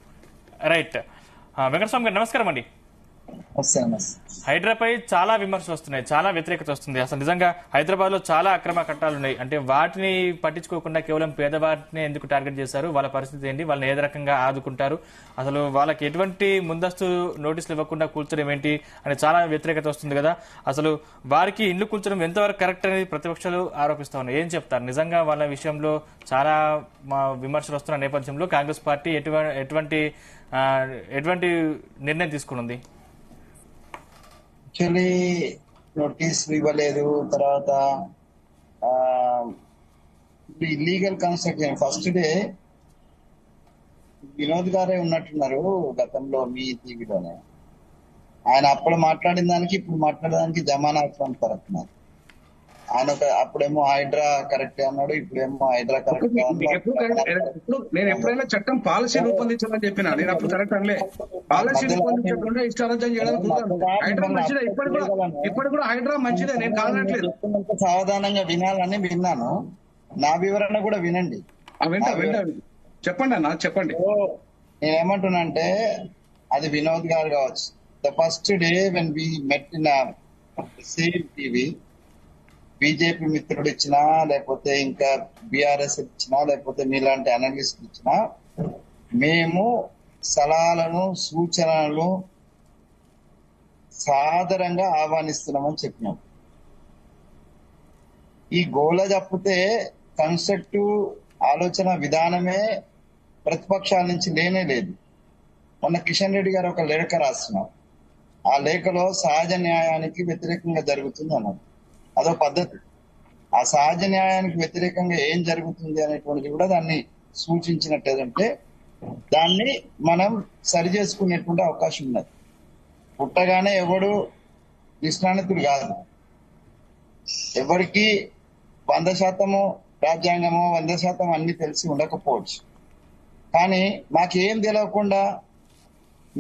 రైట్, వెంకటస్వామి గారు నమస్కారం అండి. హైడ్రాపై చాలా విమర్శలు వస్తున్నాయి, చాలా వ్యతిరేకత వస్తుంది. అసలు నిజంగా హైదరాబాద్ లో చాలా అక్రమ కట్టాలు ఉన్నాయి, అంటే వాటిని పట్టించుకోకుండా కేవలం పేదవాటిని ఎందుకు టార్గెట్ చేశారు, వాళ్ళ పరిస్థితి ఏంటి, వాళ్ళని ఏ రకంగా ఆదుకుంటారు, అసలు వాళ్ళకి ఎటువంటి ముందస్తు నోటీసులు ఇవ్వకుండా కూల్చడం ఏంటి అని చాలా వ్యతిరేకత వస్తుంది కదా. అసలు వారికి ఇల్లు కూల్చడం ఎంతవరకు కరెక్ట్ అనేది ప్రతిపక్షాలు ఆరోపిస్తా ఉన్నాయి. ఏం చెప్తారు? నిజంగా వాళ్ళ విషయంలో చాలా విమర్శలు వస్తున్న నేపథ్యంలో కాంగ్రెస్ పార్టీ ఎటువంటి నిర్ణయం తీసుకున్నది? యాక్చువల్లీ నోటీసులు ఇవ్వలేదు. తర్వాత illegal construction first day Vinod గారే ఉన్నట్టున్నారు గతంలో మీ టీవీలోనే. ఆయన అప్పుడు మాట్లాడిన దానికి ఇప్పుడు మాట్లాడడానికి జమానా పడుతున్నారు. ఆయన అప్పుడేమో హైడ్రా కరెక్ట్ అన్నాడు, ఇప్పుడేమో హైడ్రా కరెక్ట్. నేను ఎప్పుడైనా చట్టం పాలసీ రూపొందించాలని చెప్పినా, నేను అప్పుడు కరెక్ట్ అనలే. పాలసీ రూపొందించకుండా ఇష్టారాజ్యం చేయడానికి హైడ్రా మంచిదే, ఇప్పుడు కూడా హైడ్రా మంచిదే, నేను కాదనట్లేదు. సావధానంగా వినాలని విన్నాను, నా వివరణ కూడా వినండి. చెప్పండి అన్న, చెప్పండి. నేనేమంటున్నానంటే అది వినోద్ గారు కావచ్చు. The first day when we met in same TV, BJP మిత్రుడు ఇచ్చినా లేకపోతే ఇంకా బీఆర్ఎస్ ఇచ్చినా లేకపోతే మీలాంటి అనలిస్ట్ ఇచ్చినా మేము సలహాలను సూచనలు సాదరంగా ఆహ్వానిస్తున్నామని చెప్పినాం. ఈ గోల తప్పితే కన్స్ట్రక్టివ్ ఆలోచన విధానమే ప్రతిపక్షాల నుంచి లేనే లేదు. మొన్న కిషన్ రెడ్డి గారు ఒక లేఖ రాస్తున్నారు, ఆ లేఖలో సహజ న్యాయానికి వ్యతిరేకంగా జరుగుతుంది అన్నారు. అదో పద్ధతి. ఆ సహజ న్యాయానికి వ్యతిరేకంగా ఏం జరుగుతుంది అనేటువంటిది కూడా దాన్ని సూచించినట్టేదంటే దాన్ని మనం సరి చేసుకునేటువంటి అవకాశం ఉన్నది. పుట్టగానే ఎవడు నిష్ణాతుడు కాదు, ఎవరికి 100% రాజ్యాంగమో 100% అన్ని తెలిసి ఉండకపోవచ్చు. కానీ మాకేం తెలియకుండా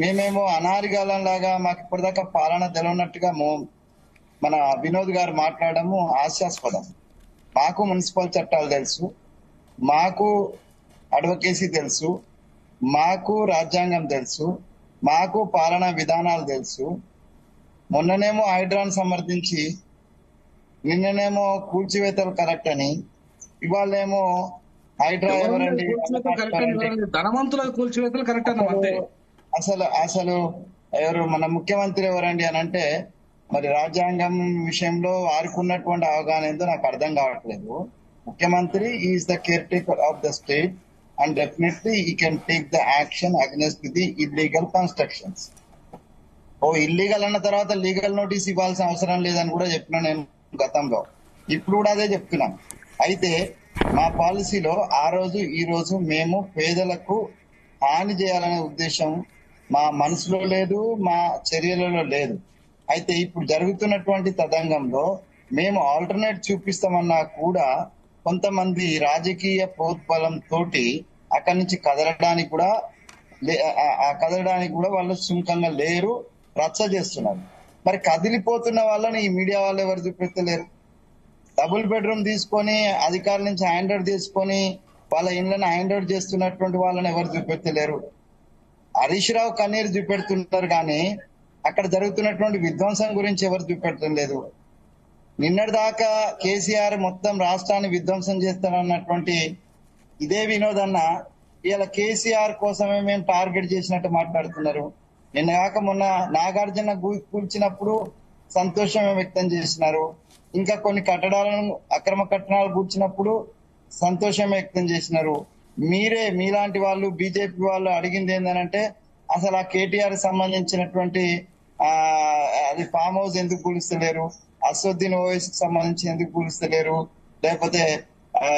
మేమేమో అనారిగాలం లాగా మాకు ఇప్పటిదాకా పాలన తెలియనట్టుగా మన వినోద్ గారు మాట్లాడము హాస్యాస్పదం. మాకు మున్సిపల్ చట్టాలు తెలుసు, మాకు అడ్వకేసీ తెలుసు, మాకు రాజ్యాంగం తెలుసు, మాకు పాలనా విధానాలు తెలుసు. మొన్ననేమో హైడ్రాన్ సమర్థించి, నిన్ననేమో కూల్చివేతలు కరెక్ట్ అని, ఇవాళేమో హైడ్రా ఎవరండి ధనవంతుల కూల్చివేతలు కరెక్ట్ అన్న. అసలు ఎవరు మన ముఖ్యమంత్రి ఎవరండి అని అంటే, మరి రాజ్యాంగం విషయంలో వారికి ఉన్నటువంటి అవగాహన ఏందో నాకు అర్థం కావట్లేదు. ముఖ్యమంత్రి is the caretaker of the state and definitely he can take the action against the illegal constructions. Illegal అన్న తర్వాత లీగల్ నోటీస్ ఇవ్వాల్సిన అవసరం లేదని కూడా చెప్పినా నేను గతంలో, ఇప్పుడు కూడా అదే చెప్తున్నాను. అయితే మా పాలసీలో ఆ రోజు ఈ రోజు మేము పేదలకు హాని చేయాలనే ఉద్దేశం మా మనసులో లేదు, మా చర్యలలో లేదు. అయితే ఇప్పుడు జరుగుతున్నటువంటి తదంగంలో మేము ఆల్టర్నేట్ చూపిస్తామన్నా కూడా కొంతమంది రాజకీయ ప్రోద్బలం తోటి అక్కడి నుంచి కదలడానికి కూడా వాళ్ళు సుముఖంగా లేరు, రచ్చ చేస్తున్నారు. మరి కదిలిపోతున్న వాళ్ళని ఈ మీడియా వాళ్ళు ఎవరు చూపెట్టలేరు. డబుల్ బెడ్రూమ్ తీసుకొని అధికారుల నుంచి హ్యాండ్ ఓవర్ తీసుకొని వాళ్ళ ఇళ్లను హ్యాండ్ ఓవర్ చేస్తున్నటువంటి వాళ్ళని ఎవరు చూపెట్టలేరు. హరీష్ రావు కన్నీరు చూపెడుతున్నారు కానీ అక్కడ జరుగుతున్నటువంటి విధ్వంసం గురించి ఎవరు చూపెట్టడం లేదు. నిన్నటి దాకా కేసీఆర్ మొత్తం రాష్ట్రాన్ని విధ్వంసం చేస్తానన్నటువంటి ఇదే వినోదన్న ఇవాళ కేసీఆర్ కోసమే మేము టార్గెట్ చేసినట్టు మాట్లాడుతున్నారు. నిన్న కాక మొన్న నాగార్జున కూల్చినప్పుడు సంతోషం వ్యక్తం చేసినారు. ఇంకా కొన్ని కట్టడాలను అక్రమ కట్టడాలు కూర్చినప్పుడు సంతోషం వ్యక్తం చేసినారు. మీలాంటి వాళ్ళు బీజేపీ వాళ్ళు అడిగింది ఏంటంటే అసలు ఆ కేటీఆర్ సంబంధించినటువంటి అది ఫామ్ హౌస్ ఎందుకు కూలుస్తలేరు, అసదుద్దీన్ ఓవైసీకి సంబంధించి ఎందుకు కూలుస్తలేరు, లేకపోతే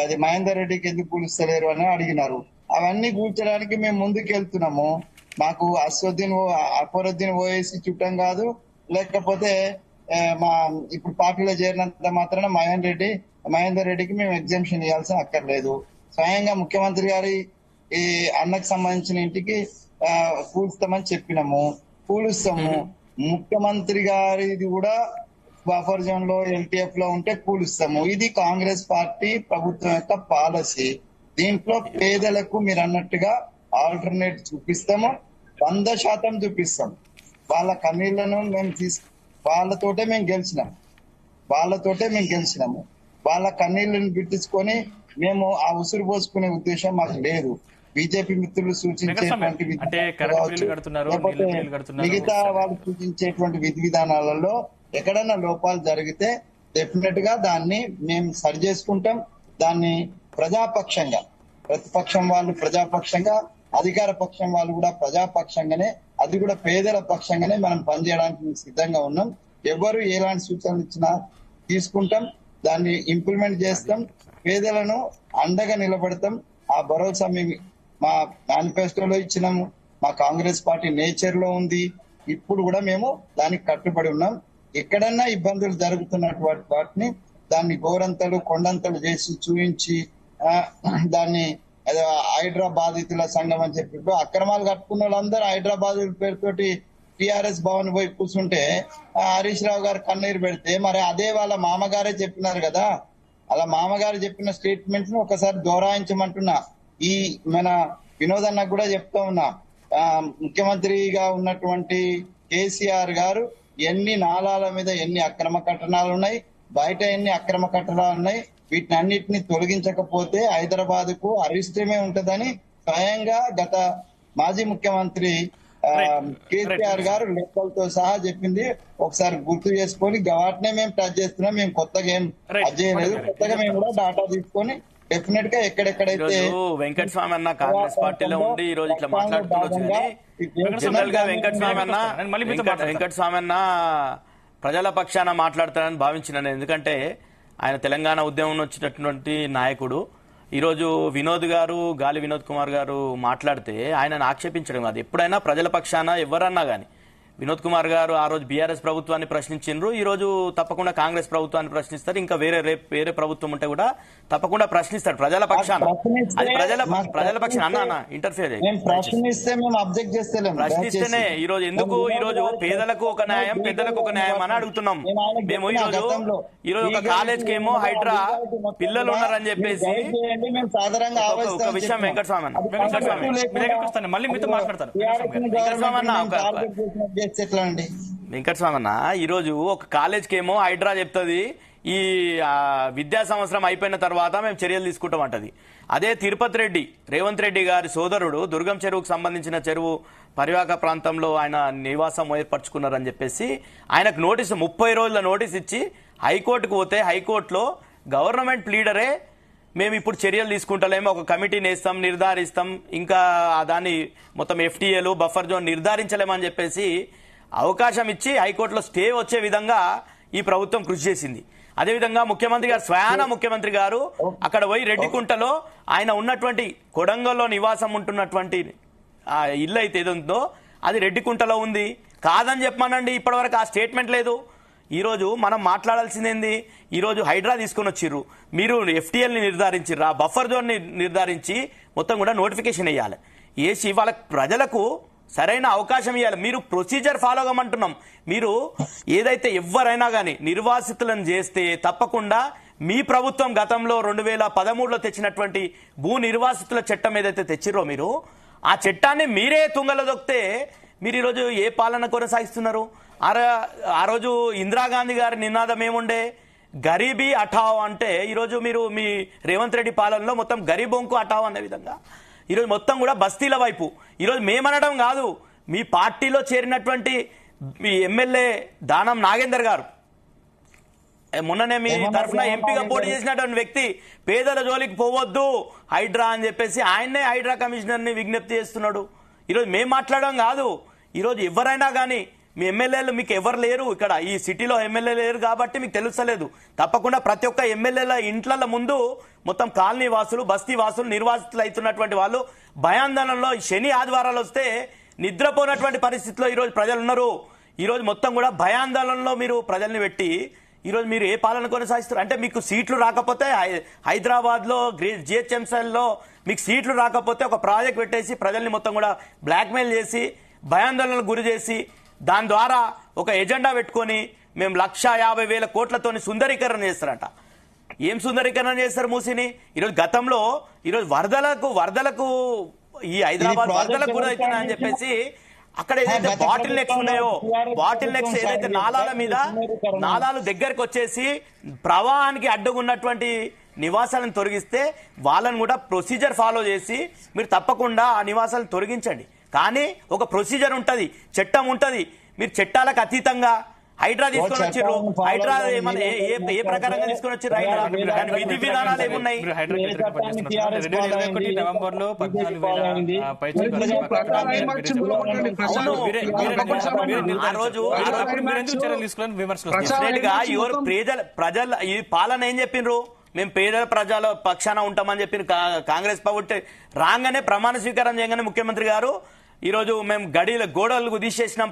అది మహేందర్ రెడ్డికి ఎందుకు కూలుస్తలేరు అని అడిగినారు. అవన్నీ కూల్చడానికి మేము ముందుకు వెళ్తున్నాము. మాకు అక్బరుద్దీన్ ఓవైసీ చుట్టం కాదు, లేకపోతే మా ఇప్పుడు పార్టీలో చేరినంత మాత్రాన మహేందర్ రెడ్డికి మేము ఎగ్జామ్షన్ ఇవ్వాల్సిన అక్కర్లేదు. స్వయంగా ముఖ్యమంత్రి గారి ఈ అన్నకు సంబంధించిన ఇంటికి కూలుస్తామని చెప్పినాము, కూలుస్తాము. ముఖ్యమంత్రి గారిది కూడా బఫర్ జోన్ లో ఎల్టీఎఫ్ లో ఉంటే కూలుస్తాము. ఇది కాంగ్రెస్ పార్టీ ప్రభుత్వం యొక్క పాలసీ. దీంట్లో పేదలకు మీరు అన్నట్టుగా ఆల్టర్నేట్ చూపిస్తాము, 100% చూపిస్తాం. వాళ్ళ కన్నీళ్లను మేము వాళ్ళతోటే మేము గెలిచినాము. వాళ్ళ కన్నీళ్లను బిట్టించుకొని మేము ఆ ఉసురు పోసుకునే ఉద్దేశం మాకు లేదు. బీజేపీ మిత్రులు సూచించేటువంటి లేకపోతే మిగతా వాళ్ళు సూచించేటువంటి విధి విధానాలలో ఎక్కడైనా లోపాలు జరిగితే డెఫినెట్ గా దాన్ని మేము సరి చేసుకుంటాం. దాన్ని ప్రజాపక్షంగా, ప్రతిపక్షం వాళ్ళు ప్రజాపక్షంగా, అధికార పక్షం వాళ్ళు కూడా ప్రజాపక్షంగానే, అది కూడా పేదల పక్షంగానే మనం పనిచేయడానికి సిద్ధంగా ఉన్నాం. ఎవరు ఎలాంటి సూచనలు ఇచ్చినా తీసుకుంటాం, దాన్ని ఇంప్లిమెంట్ చేస్తాం, పేదలను అండగా నిలబడతాం. ఆ భరోసా మేము మా మేనిఫెస్టోలో ఇచ్చినాము, మా కాంగ్రెస్ పార్టీ నేచర్ లో ఉంది. ఇప్పుడు కూడా మేము దానికి కట్టుబడి ఉన్నాం. ఎక్కడన్నా ఇబ్బందులు జరుగుతున్నటువంటి వాటిని దాన్ని గోరంతలు కొండంతలు చేసి చూపించి దాన్ని హైడ్రా బాధితుల సంఘం అని చెప్పి అక్రమాలు కట్టుకున్న వాళ్ళందరూ హైదరాబాద్ పేరుతోటి టిఆర్ఎస్ భవన్ పోయి కూర్చుంటే హరీష్ రావు గారు కన్నీరు పెడితే, మరి అదే వాళ్ళ మామగారే చెప్పినారు కదా, అలా మామగారు చెప్పిన స్టేట్మెంట్ ను ఒకసారి దోరాయించమంటున్నా. ఈ మన వినోద్ అన్నకు కూడా చెప్తా ఉన్నా, ముఖ్యమంత్రిగా ఉన్నటువంటి కేసీఆర్ గారు ఎన్ని నాలాల మీద ఎన్ని అక్రమ కట్టడాలు ఉన్నాయి, బయట ఎన్ని అక్రమ కట్టడాలు ఉన్నాయి, వీటిని అన్నిటిని తొలగించకపోతే హైదరాబాద్ కు అరిష్టమే ఉంటదని స్వయంగా గత మాజీ ముఖ్యమంత్రి కేసీఆర్ గారు లెక్కలతో సహా చెప్పింది. ఒకసారి గుర్తు చేసుకొని వాటినే మేము టచ్ చేస్తున్నాం. మేము కొత్తగా ఏం టచ్ చేయలేదు. కొత్తగా మేము కూడా డాటా తీసుకొని డెఫినెట్ గా ఎక్కడెక్కడైతే వెంకటస్వామి అన్న కాంగ్రెస్ పార్టీలో ఉండి ఈ రోజు ఇట్లా మాట్లాడుతున్నారు. వెంకటస్వామి అన్న ప్రజల పక్షాన మాట్లాడతారని భావించినాను. ఎందుకంటే ఆయన తెలంగాణ ఉద్యమం వచ్చినటువంటి నాయకుడు. ఈరోజు వినోద్ గారు, గాలి వినోద్ కుమార్ గారు మాట్లాడితే ఆయనను ఆక్షేపించడం కాదు, ఎప్పుడైనా ప్రజల పక్షాన ఎవరన్నా కానీ వినోద్ కుమార్ గారు ఆ రోజు బీఆర్ఎస్ ప్రభుత్వాన్ని ప్రశ్నించారు, ఈ రోజు తప్పకుండా కాంగ్రెస్ ప్రభుత్వాన్ని ప్రశ్నిస్తారు. ఇంకా వేరే ప్రభుత్వం ఉంటే కూడా తప్పకుండా ప్రశ్నిస్తారు ప్రజల పక్షాన. అది ప్రజల పక్షాన అన్న ఇంటర్ఫియర్ ప్రశ్నిస్తేనే ఈ రోజు ఎందుకు ఈ రోజు పేదలకు ఒక న్యాయం, పెద్దలకు ఒక న్యాయం అని అడుగుతున్నాం మేము. ఈ రోజు ఒక కాలేజ్ కి ఏమో హైడ్రా పిల్లలు ఉన్నారని చెప్పేసి ఒక విషయం వెంకటస్వామి అన్న మళ్ళీ మీతో మాట్లాడతాను. వెంకటస్వామి అన్న ఈరోజు ఒక కాలేజ్ కి ఏమో హైడ్రా చెప్తుంది, ఈ విద్యా సంవత్సరం అయిపోయిన తర్వాత మేము చర్యలు తీసుకుంటామంటది. అదే తిరుపతి రెడ్డి, రేవంత్ రెడ్డి గారి సోదరుడు దుర్గం చెరువుకు సంబంధించిన చెరువు పరివాహక ప్రాంతంలో ఆయన నివాసం ఏర్పరచుకున్నారని చెప్పేసి ఆయనకు నోటీసు 30 రోజుల నోటీస్ ఇచ్చి హైకోర్టుకు పోతే హైకోర్టులో గవర్నమెంట్ లీడరే మేము ఇప్పుడు చర్యలు తీసుకుంటలేము, ఒక కమిటీని వేస్తాం, నిర్ధారిస్తాం, ఇంకా దాన్ని మొత్తం ఎఫ్టీఏలు బఫర్ జోన్ నిర్ధారించలేమని చెప్పేసి అవకాశం ఇచ్చి హైకోర్టులో స్టే వచ్చే విధంగా ఈ ప్రభుత్వం కృషి చేసింది. అదేవిధంగా ముఖ్యమంత్రి గారు స్వయాన ముఖ్యమంత్రి గారు అక్కడ పోయి రెడ్డికుంటలో ఆయన ఉన్నటువంటి కొడంగల్లో నివాసం ఉంటున్నటువంటి ఇల్లు అయితే ఏదుందో అది రెడ్డికుంటలో ఉంది, కాదని చెప్పమానండి. ఇప్పటివరకు ఆ స్టేట్మెంట్ లేదు. ఈరోజు మనం మాట్లాడాల్సిందేంది, ఈరోజు హైడ్రా తీసుకొని వచ్చిర్రు, మీరు ఎఫ్టీఎల్ని నిర్ధారించిర్రు, ఆ బఫర్ జోన్ని నిర్ధారించి మొత్తం కూడా నోటిఫికేషన్ వేయాలి, వేసి వాళ్ళ ప్రజలకు సరైన అవకాశం ఇవ్వాలి. మీరు ప్రొసీజర్ ఫాలో అవ్వమంటున్నాం. మీరు ఏదైతే ఎవరైనా కానీ నిర్వాసితులను చేస్తే తప్పకుండా మీ ప్రభుత్వం గతంలో 2013లో తెచ్చినటువంటి భూ నిర్వాసితుల చట్టం ఏదైతే తెచ్చిర్రో మీరు ఆ చట్టాన్ని మీరే తుంగలో దొక్కితే మీరు ఈరోజు ఏ పాలన కొనసాగిస్తున్నారు? ఆ రోజు ఇందిరాగాంధీ గారి నినాదం ఏముండే, గరీబీ హఠావ్ అంటే ఈరోజు మీరు మీ రేవంత్ రెడ్డి పాలనలో మొత్తం గరీబొంకు హఠావ్ అనే విధంగా ఈరోజు మొత్తం కూడా బస్తీల వైపు. ఈరోజు మేమనడం కాదు, మీ పార్టీలో చేరినటువంటి మీ ఎమ్మెల్యే దానం నాగేందర్ గారు మొన్ననే మీ తరఫున ఎంపీగా పోటీ చేసినటువంటి వ్యక్తి పేదల జోలికి పోవద్దు హైడ్రా అని చెప్పేసి ఆయన్నే హైడ్రా కమిషనర్ని విజ్ఞప్తి చేస్తున్నాడు. ఈరోజు మేము మాట్లాడడం కాదు, ఈరోజు ఎవరైనా కానీ మీ ఎమ్మెల్యేలు మీకు ఎవరు లేరు, ఇక్కడ ఈ సిటీలో ఎమ్మెల్యే లేరు కాబట్టి మీకు తెలుస్తలేదు. తప్పకుండా ప్రతి ఒక్క ఎమ్మెల్యేల ఇంట్ల ముందు మొత్తం కాలనీ వాసులు, బస్తీ వాసులు, నిర్వాసితులు అవుతున్నటువంటి వాళ్ళు భయాందోళనలో శని ఆదివారాలు వస్తే నిద్రపోనటువంటి పరిస్థితిలో ఈరోజు ప్రజలు ఉన్నారు. ఈరోజు మొత్తం కూడా భయాందోళనలో మీరు ప్రజల్ని పెట్టి ఈరోజు మీరు ఏ పాలన కొనసాగిస్తారు? అంటే మీకు సీట్లు రాకపోతే హైదరాబాద్లో జిహెచ్ఎంసీలో మీకు సీట్లు రాకపోతే ఒక ప్రాజెక్ట్ పెట్టేసి ప్రజల్ని మొత్తం కూడా బ్లాక్మెయిల్ చేసి భయాందోళనకు గురి చేసి దాని ద్వారా ఒక ఎజెండా పెట్టుకొని మేము 1,50,000 కోట్లతోని సుందరీకరణ చేస్తారట. ఏం సుందరీకరణ చేస్తారు మూసిని? ఈరోజు గతంలో ఈరోజు వరదలకు ఈ హైదరాబాద్ వరదలకు గురి అవుతున్నాయని చెప్పేసి అక్కడ ఏదైతే బాటిల్ నెక్స్ ఉన్నాయో బాటిల్ నెక్స్ ఏదైతే నాలాలు దగ్గరకు వచ్చేసి ప్రవాహానికి అడ్డుకున్నటువంటి నివాసాలను తొలగిస్తే వాళ్ళని కూడా ప్రొసీజర్ ఫాలో చేసి మీరు తప్పకుండా ఆ నివాసాలను తొలగించండి. కానీ ఒక ప్రొసీజర్ ఉంటది, చట్టం ఉంటది. మీరు చట్టాలకు అతీతంగా హైడ్రా తీసుకొని వచ్చారు. హైడ్రా ఏ ప్రకారంగా తీసుకొని వచ్చారు? హైడ్రా విధి విధానాలు ఏమున్నాయి? నవంబర్లో 14,000 ప్రజల ఈ పాలన ఏం చెప్పిండ్రు? మేము పేదల ప్రజల పక్షాన ఉంటామని చెప్పి కాంగ్రెస్ ప్రభుత్వం రాగానే ప్రమాణ స్వీకారం చేయగానే ముఖ్యమంత్రి గారు ఈరోజు మేము గోడలు తీసేసినాం,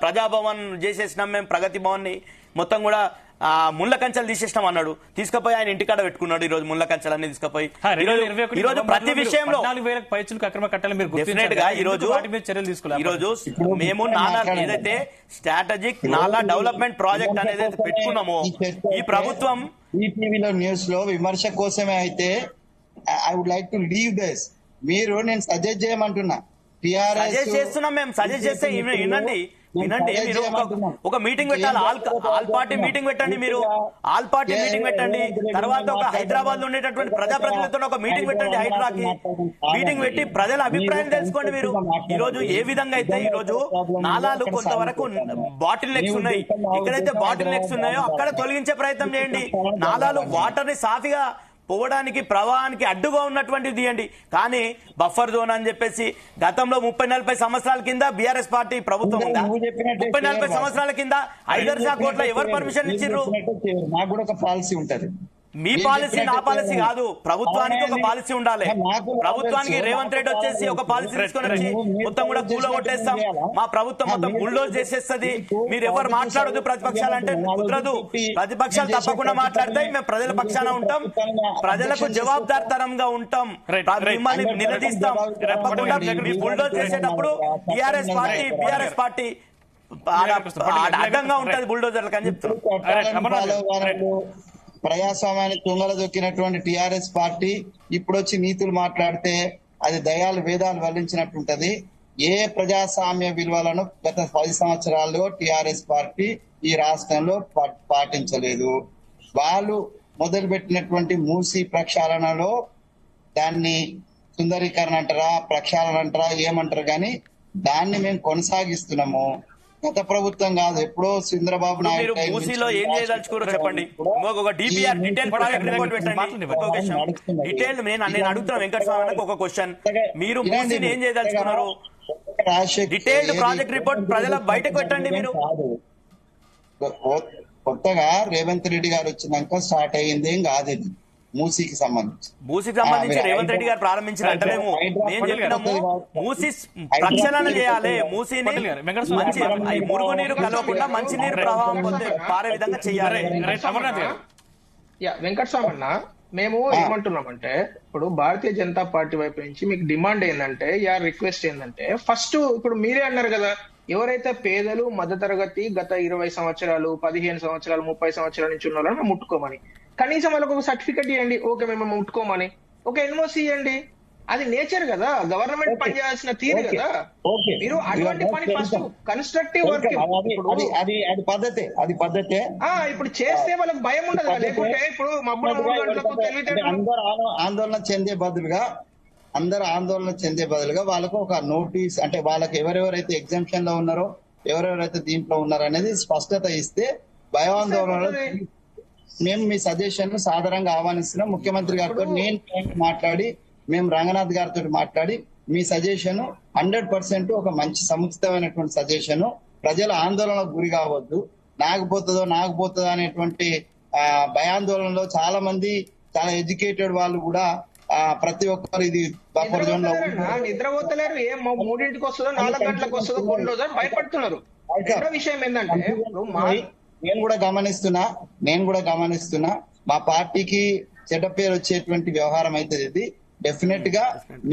ప్రజాభవన్ చేసేసినాం, మేము ప్రగతి భవన్ ని మొత్తం కూడా ముళ్ళ కంచెలు తీసేసినాం అన్నాడు. తీసుకుపోయి ఆయన ఇంటికాడ పెట్టుకున్నాడు. ఈ రోజు ముళ్ళ కంచెలు అన్ని తీసుకుపోయి ఈరోజు ప్రతి విషయంలో డెఫినెట్ గా ఈరోజు మేము ఏదైతే స్ట్రాటజిక్ నాలా డెవలప్మెంట్ ప్రాజెక్ట్ అనేది పెట్టుకున్నామో ఈ ప్రభుత్వం ఈటీవీలో న్యూస్ లో విమర్శ కోసమే అయితే I would like to leave this. మీరు నేను సజెస్ట్ చేయమంటున్నా. సజెస్ట్ చేస్తున్నాం మేము. సజెస్ట్ చేస్తే వినండి మీరు ఒక మీటింగ్ పెట్టాలి. ఆల్ పార్టీ మీటింగ్ పెట్టండి. మీరు ఆల్ పార్టీ మీటింగ్ పెట్టండి. తర్వాత ఒక హైదరాబాద్ లో ఉండేటటువంటి ప్రజాప్రతినిధులతో ఒక మీటింగ్ పెట్టండి. హైదరాబాద్కి మీటింగ్ పెట్టి ప్రజల అభిప్రాయం తెలుసుకోండి. మీరు ఈ రోజు ఏ విధంగా అయితే ఈ రోజు నాలాలు కొంతవరకు బాటిల్ నెక్స్ ఉన్నాయి, ఎక్కడైతే బాటిల్ నెక్స్ ఉన్నాయో అక్కడ తొలగించే ప్రయత్నం చేయండి. నాలాలు వాటర్ ని సాఫీగా పోవడానికి ప్రవాహానికి అడ్డుగా ఉన్నటువంటిది తీయండి. కానీ బఫర్ జోన్ అని చెప్పేసి గతంలో 30-40 సంవత్సరాల కింద బీఆర్ఎస్ పార్టీ ప్రభుత్వం ఉందా? 30-40 సంవత్సరాల కింద 5,00,000 కోట్ల ఎవరు పర్మిషన్ ఇచ్చిర్రు? నాకు కూడా ఒక పాలసీ ఉంటది. మీ పాలసీ నా పాలసీ కాదు. ప్రభుత్వానికి ఒక పాలసీ ఉండాలి. ప్రభుత్వానికి రేవంత్ రెడ్డి వచ్చేసి ఒక పాలసీ తీసుకొని వచ్చి మొత్తం కూడా కూల కొట్టేస్తాం, మా ప్రభుత్వం మొత్తం బుల్డోజ్ చేసేస్తుంది, మీరు ఎవరు మాట్లాడదు ప్రతిపక్షాలు అంటే కుదరదు. ప్రతిపక్షాలు తప్పకుండా మాట్లాడతాయి. మేము ప్రజల పక్షాన ఉంటాం, ప్రజలకు జవాబుదారితనంగా ఉంటాం, మిమ్మల్ని నిలదీస్తాం. తప్పకుండా మీ బుల్డోజ్ చేసేటప్పుడు బీఆర్ఎస్ పార్టీ అడ్డంగా ఉంటది బుల్డోజర్లకు అని చెప్తున్నారు. ప్రజాస్వామ్యాన్ని తుంగల దొక్కినటువంటి టిఆర్ఎస్ పార్టీ ఇప్పుడు వచ్చి నీతులు మాట్లాడితే అది దయాలు వేదాలు వల్లించినట్టుంటది. ఏ ప్రజాస్వామ్య విలువలను గత 10 సంవత్సరాల్లో టిఆర్ఎస్ పార్టీ ఈ రాష్ట్రంలో పాటించలేదు. వాళ్ళు మొదలుపెట్టినటువంటి మూసీ ప్రక్షాళనలో దాన్ని సుందరీకరణ అంటారా, ప్రక్షాళన అంటారా, ఏమంటారు, కానీ దాన్ని మేము కొనసాగిస్తున్నాము. గత ప్రభుత్వం కాదు, ఎప్పుడో చంద్రబాబు నాయుడు మూసీలో ఏం చేయదలుచుకోరో చెప్పండి. ఒక డిపిఆర్ డీటెయిల్ ప్రాజెక్ట్ రిపోర్ట్ పెట్టండి. డీటెయిల్ నేను అడుగుతున్నా వెంకటస్వామి ఒక క్వశ్చన్, మీరు మూసీని ఏం చేయదలుచుకున్నారు? డీటెయిల్డ్ ప్రాజెక్ట్ రిపోర్ట్ ప్రజల బయటకు పెట్టండి. మీరు కొత్తగా రేవంత్ రెడ్డి గారు వచ్చినాక స్టార్ట్ అయ్యింది ఏం కాదు ఇది. మూసీకి సంబంధించి రేవంత్ రెడ్డి గారు ప్రారంభించిన అంటలేము. నేను చెప్పినాము మూసీ ప్రక్షాళన చేయాలి. మూసీని మంచి మురుగునీరు కలవకుండా మంచి నీరు ప్రవాహం పారే విధంగా చేయాలి. వెంకటస్వామి అన్న, మేము ఏమంటున్నామంటే ఇప్పుడు భారతీయ జనతా పార్టీ వైపు నుంచి మీకు డిమాండ్ ఏంటంటే, రిక్వెస్ట్ ఏంటంటే, ఫస్ట్ ఇప్పుడు మీరే అన్నారు కదా, ఎవరైతే పేదలు మధ్యతరగతి గత 20 సంవత్సరాలు 15 సంవత్సరాలు 30 సంవత్సరాల నుంచి ఉన్న వాళ్ళని ముట్టుకోమని, కనీసం వాళ్ళకి ఒక సర్టిఫికెట్ ఇవ్వండి. ఓకే మేము ముట్టుకోమని ఒక ఎన్ఓసి ఇవ్వండి. అది నేచర్ కదా, గవర్నమెంట్ పనిచేయాల్సిన తీరు కదా. మీరు అటువంటి పని ఫస్ట్ కన్స్ట్రక్టివ్ వర్క్ అది పద్ధతే ఇప్పుడు చేస్తే వాళ్ళకి భయం ఉండదు. లేకుంటే ఇప్పుడు ఆందోళన చెందే బదులుగా వాళ్ళకు ఒక నోటీస్, అంటే వాళ్ళకి ఎవరెవరైతే ఎగ్జామ్షన్ లో ఉన్నారో ఎవరెవరైతే దీంట్లో ఉన్నారో అనేది స్పష్టత ఇస్తే భయాందోళన. మేము మీ సజెషన్ సాధారణంగా ఆహ్వానిస్తున్నాం. ముఖ్యమంత్రి గారితో నేను మాట్లాడి, మేము రంగనాథ్ గారితో మాట్లాడి మీ సజెషన్ 100% ఒక మంచి సముచితమైనటువంటి సజెషన్. ప్రజల ఆందోళనకు గురి కావద్దు. నాకుపోతుందో అనేటువంటి భయాందోళనలో చాలా మంది చాలా ఎడ్యుకేటెడ్ వాళ్ళు కూడా ప్రతి ఒక్కరు ఇది బఫర్ జోన్ లో నిద్రపోతలేరు. ఏం 3ంటికి వస్తుందో 4 గంటలకు వస్తుందో కొన్ని రోజులు భయపడుతున్నారు. రెండో విషయం ఏంటంటే నేను కూడా గమనిస్తున్నా మా పార్టీకి చెడ్డ పేరు వచ్చేటువంటి వ్యవహారం అయితే ఇది. డెఫినెట్ గా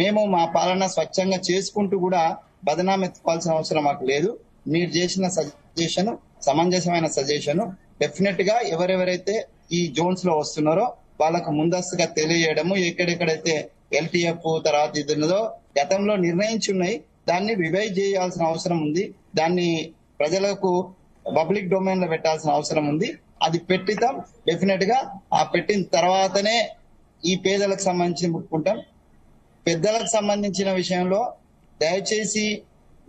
మేము మా పాలన స్వచ్ఛంగా చేసుకుంటూ కూడా బదనాం ఎత్తుకోవాల్సిన అవసరం మాకు లేదు. మీరు చేసిన సజెషన్ సమంజసమైన సజెషన్. డెఫినెట్ గా ఎవరెవరైతే ఈ జోన్స్ లో వస్తున్నారో వాళ్ళకు ముందస్తుగా తెలియజేయడము, ఎక్కడెక్కడైతే LTF తర్వాత ఇది ఉన్నదో గతంలో నిర్ణయించున్నాయి, దాన్ని రివైజ్ చేయాల్సిన అవసరం ఉంది. దాన్ని ప్రజలకు పబ్లిక్ డొమైన్ లో పెట్టాల్సిన అవసరం ఉంది. అది పెట్టిద్దాం. డెఫినెట్ గా ఆ పెట్టిన తర్వాతనే ఈ పేదలకు సంబంధించి ముట్టుకుంటాం. పెద్దలకు సంబంధించిన విషయంలో దయచేసి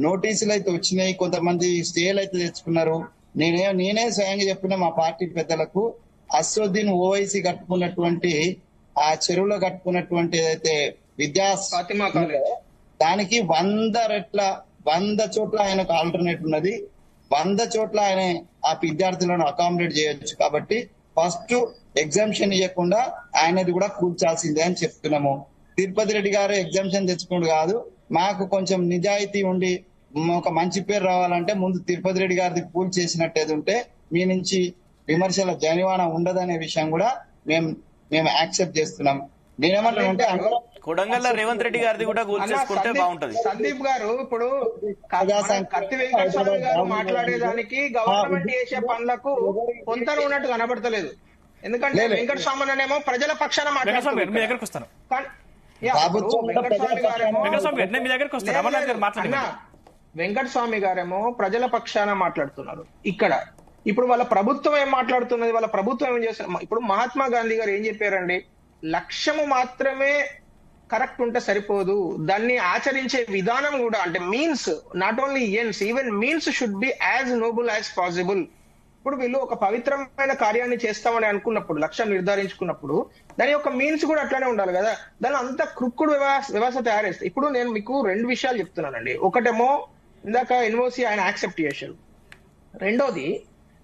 నోటీసులు అయితే వచ్చినాయి, కొంతమంది స్టేలు అయితే తెచ్చుకున్నారు. నేనే స్వయంగా చెప్పిన మా పార్టీ పెద్దలకు అసదుద్దీన్ ఓవైసీ కట్టుకున్నటువంటి ఆ చెరువులో కట్టుకున్నటువంటి ఏదైతే విద్యా దానికి 100 చోట్ల ఆయనకు ఆల్టర్నేట్ ఉన్నది. 100 చోట్ల ఆయన ఆ విద్యార్థులను అకామిడేట్ చేయొచ్చు. కాబట్టి ఫస్ట్ ఎగ్జామ్షన్ ఇవ్వకుండా ఆయనది కూడా కూల్చాల్సిందే అని చెప్తున్నాము. తిరుపతి రెడ్డి గారు ఎగ్జామ్షన్ తెచ్చుకోండి కాదు, మాకు కొంచెం నిజాయితీ ఉండి ఒక మంచి పేరు రావాలంటే ముందు తిరుపతి రెడ్డి గారిది పూల్ చేసినట్టేది ఉంటే మీ నుంచి విమర్శల జనివాన ఉండదనే విషయం కూడా మేము యాక్సెప్ట్ చేస్తున్నాం. నేనేమంటానంటే కొడంగల్ రేవంత్ రెడ్డి గారిది కూడా కూల్చేసుకుంటే బాగుంటది. సందీప్ గారు ఇప్పుడు కత్తి వెంకటస్వామి గారు మాట్లాడేదానికి గవర్నమెంట్ చేసే పనులకు కొంత ఉన్నట్టు కనబడతలేదు. ఎందుకంటే వెంకటస్వామినేమో ప్రజల పక్షాన మాట్లాడుతున్నారు. వెంకటస్వామి గారేమో ప్రజల పక్షాన మాట్లాడుతున్నారు. ఇప్పుడు వాళ్ళ ప్రభుత్వం ఏం మాట్లాడుతున్నది, వాళ్ళ ప్రభుత్వం ఏం చేస్తున్నారు. ఇప్పుడు మహాత్మా గాంధీ గారు ఏం చెప్పారండి, లక్ష్యము మాత్రమే కరెక్ట్ ఉంటే సరిపోదు, దాన్ని ఆచరించే విధానం కూడా, అంటే means, not only ends, even means should be as noble as possible. ఇప్పుడు వీళ్ళు ఒక పవిత్రమైన కార్యాన్ని చేస్తామని అనుకున్నప్పుడు, లక్ష్యం నిర్ధారించుకున్నప్పుడు దాని యొక్క మీన్స్ కూడా అట్లానే ఉండాలి కదా. దాని అంత క్రుక్కుడు వ్యవస్థ తయారేస్తే. ఇప్పుడు నేను మీకు 2 విషయాలు చెప్తున్నానండి. ఒకటేమో ఇందాక ఎన్ఓసి ఆయన యాక్సెప్ట్ చేశారు. రెండోది,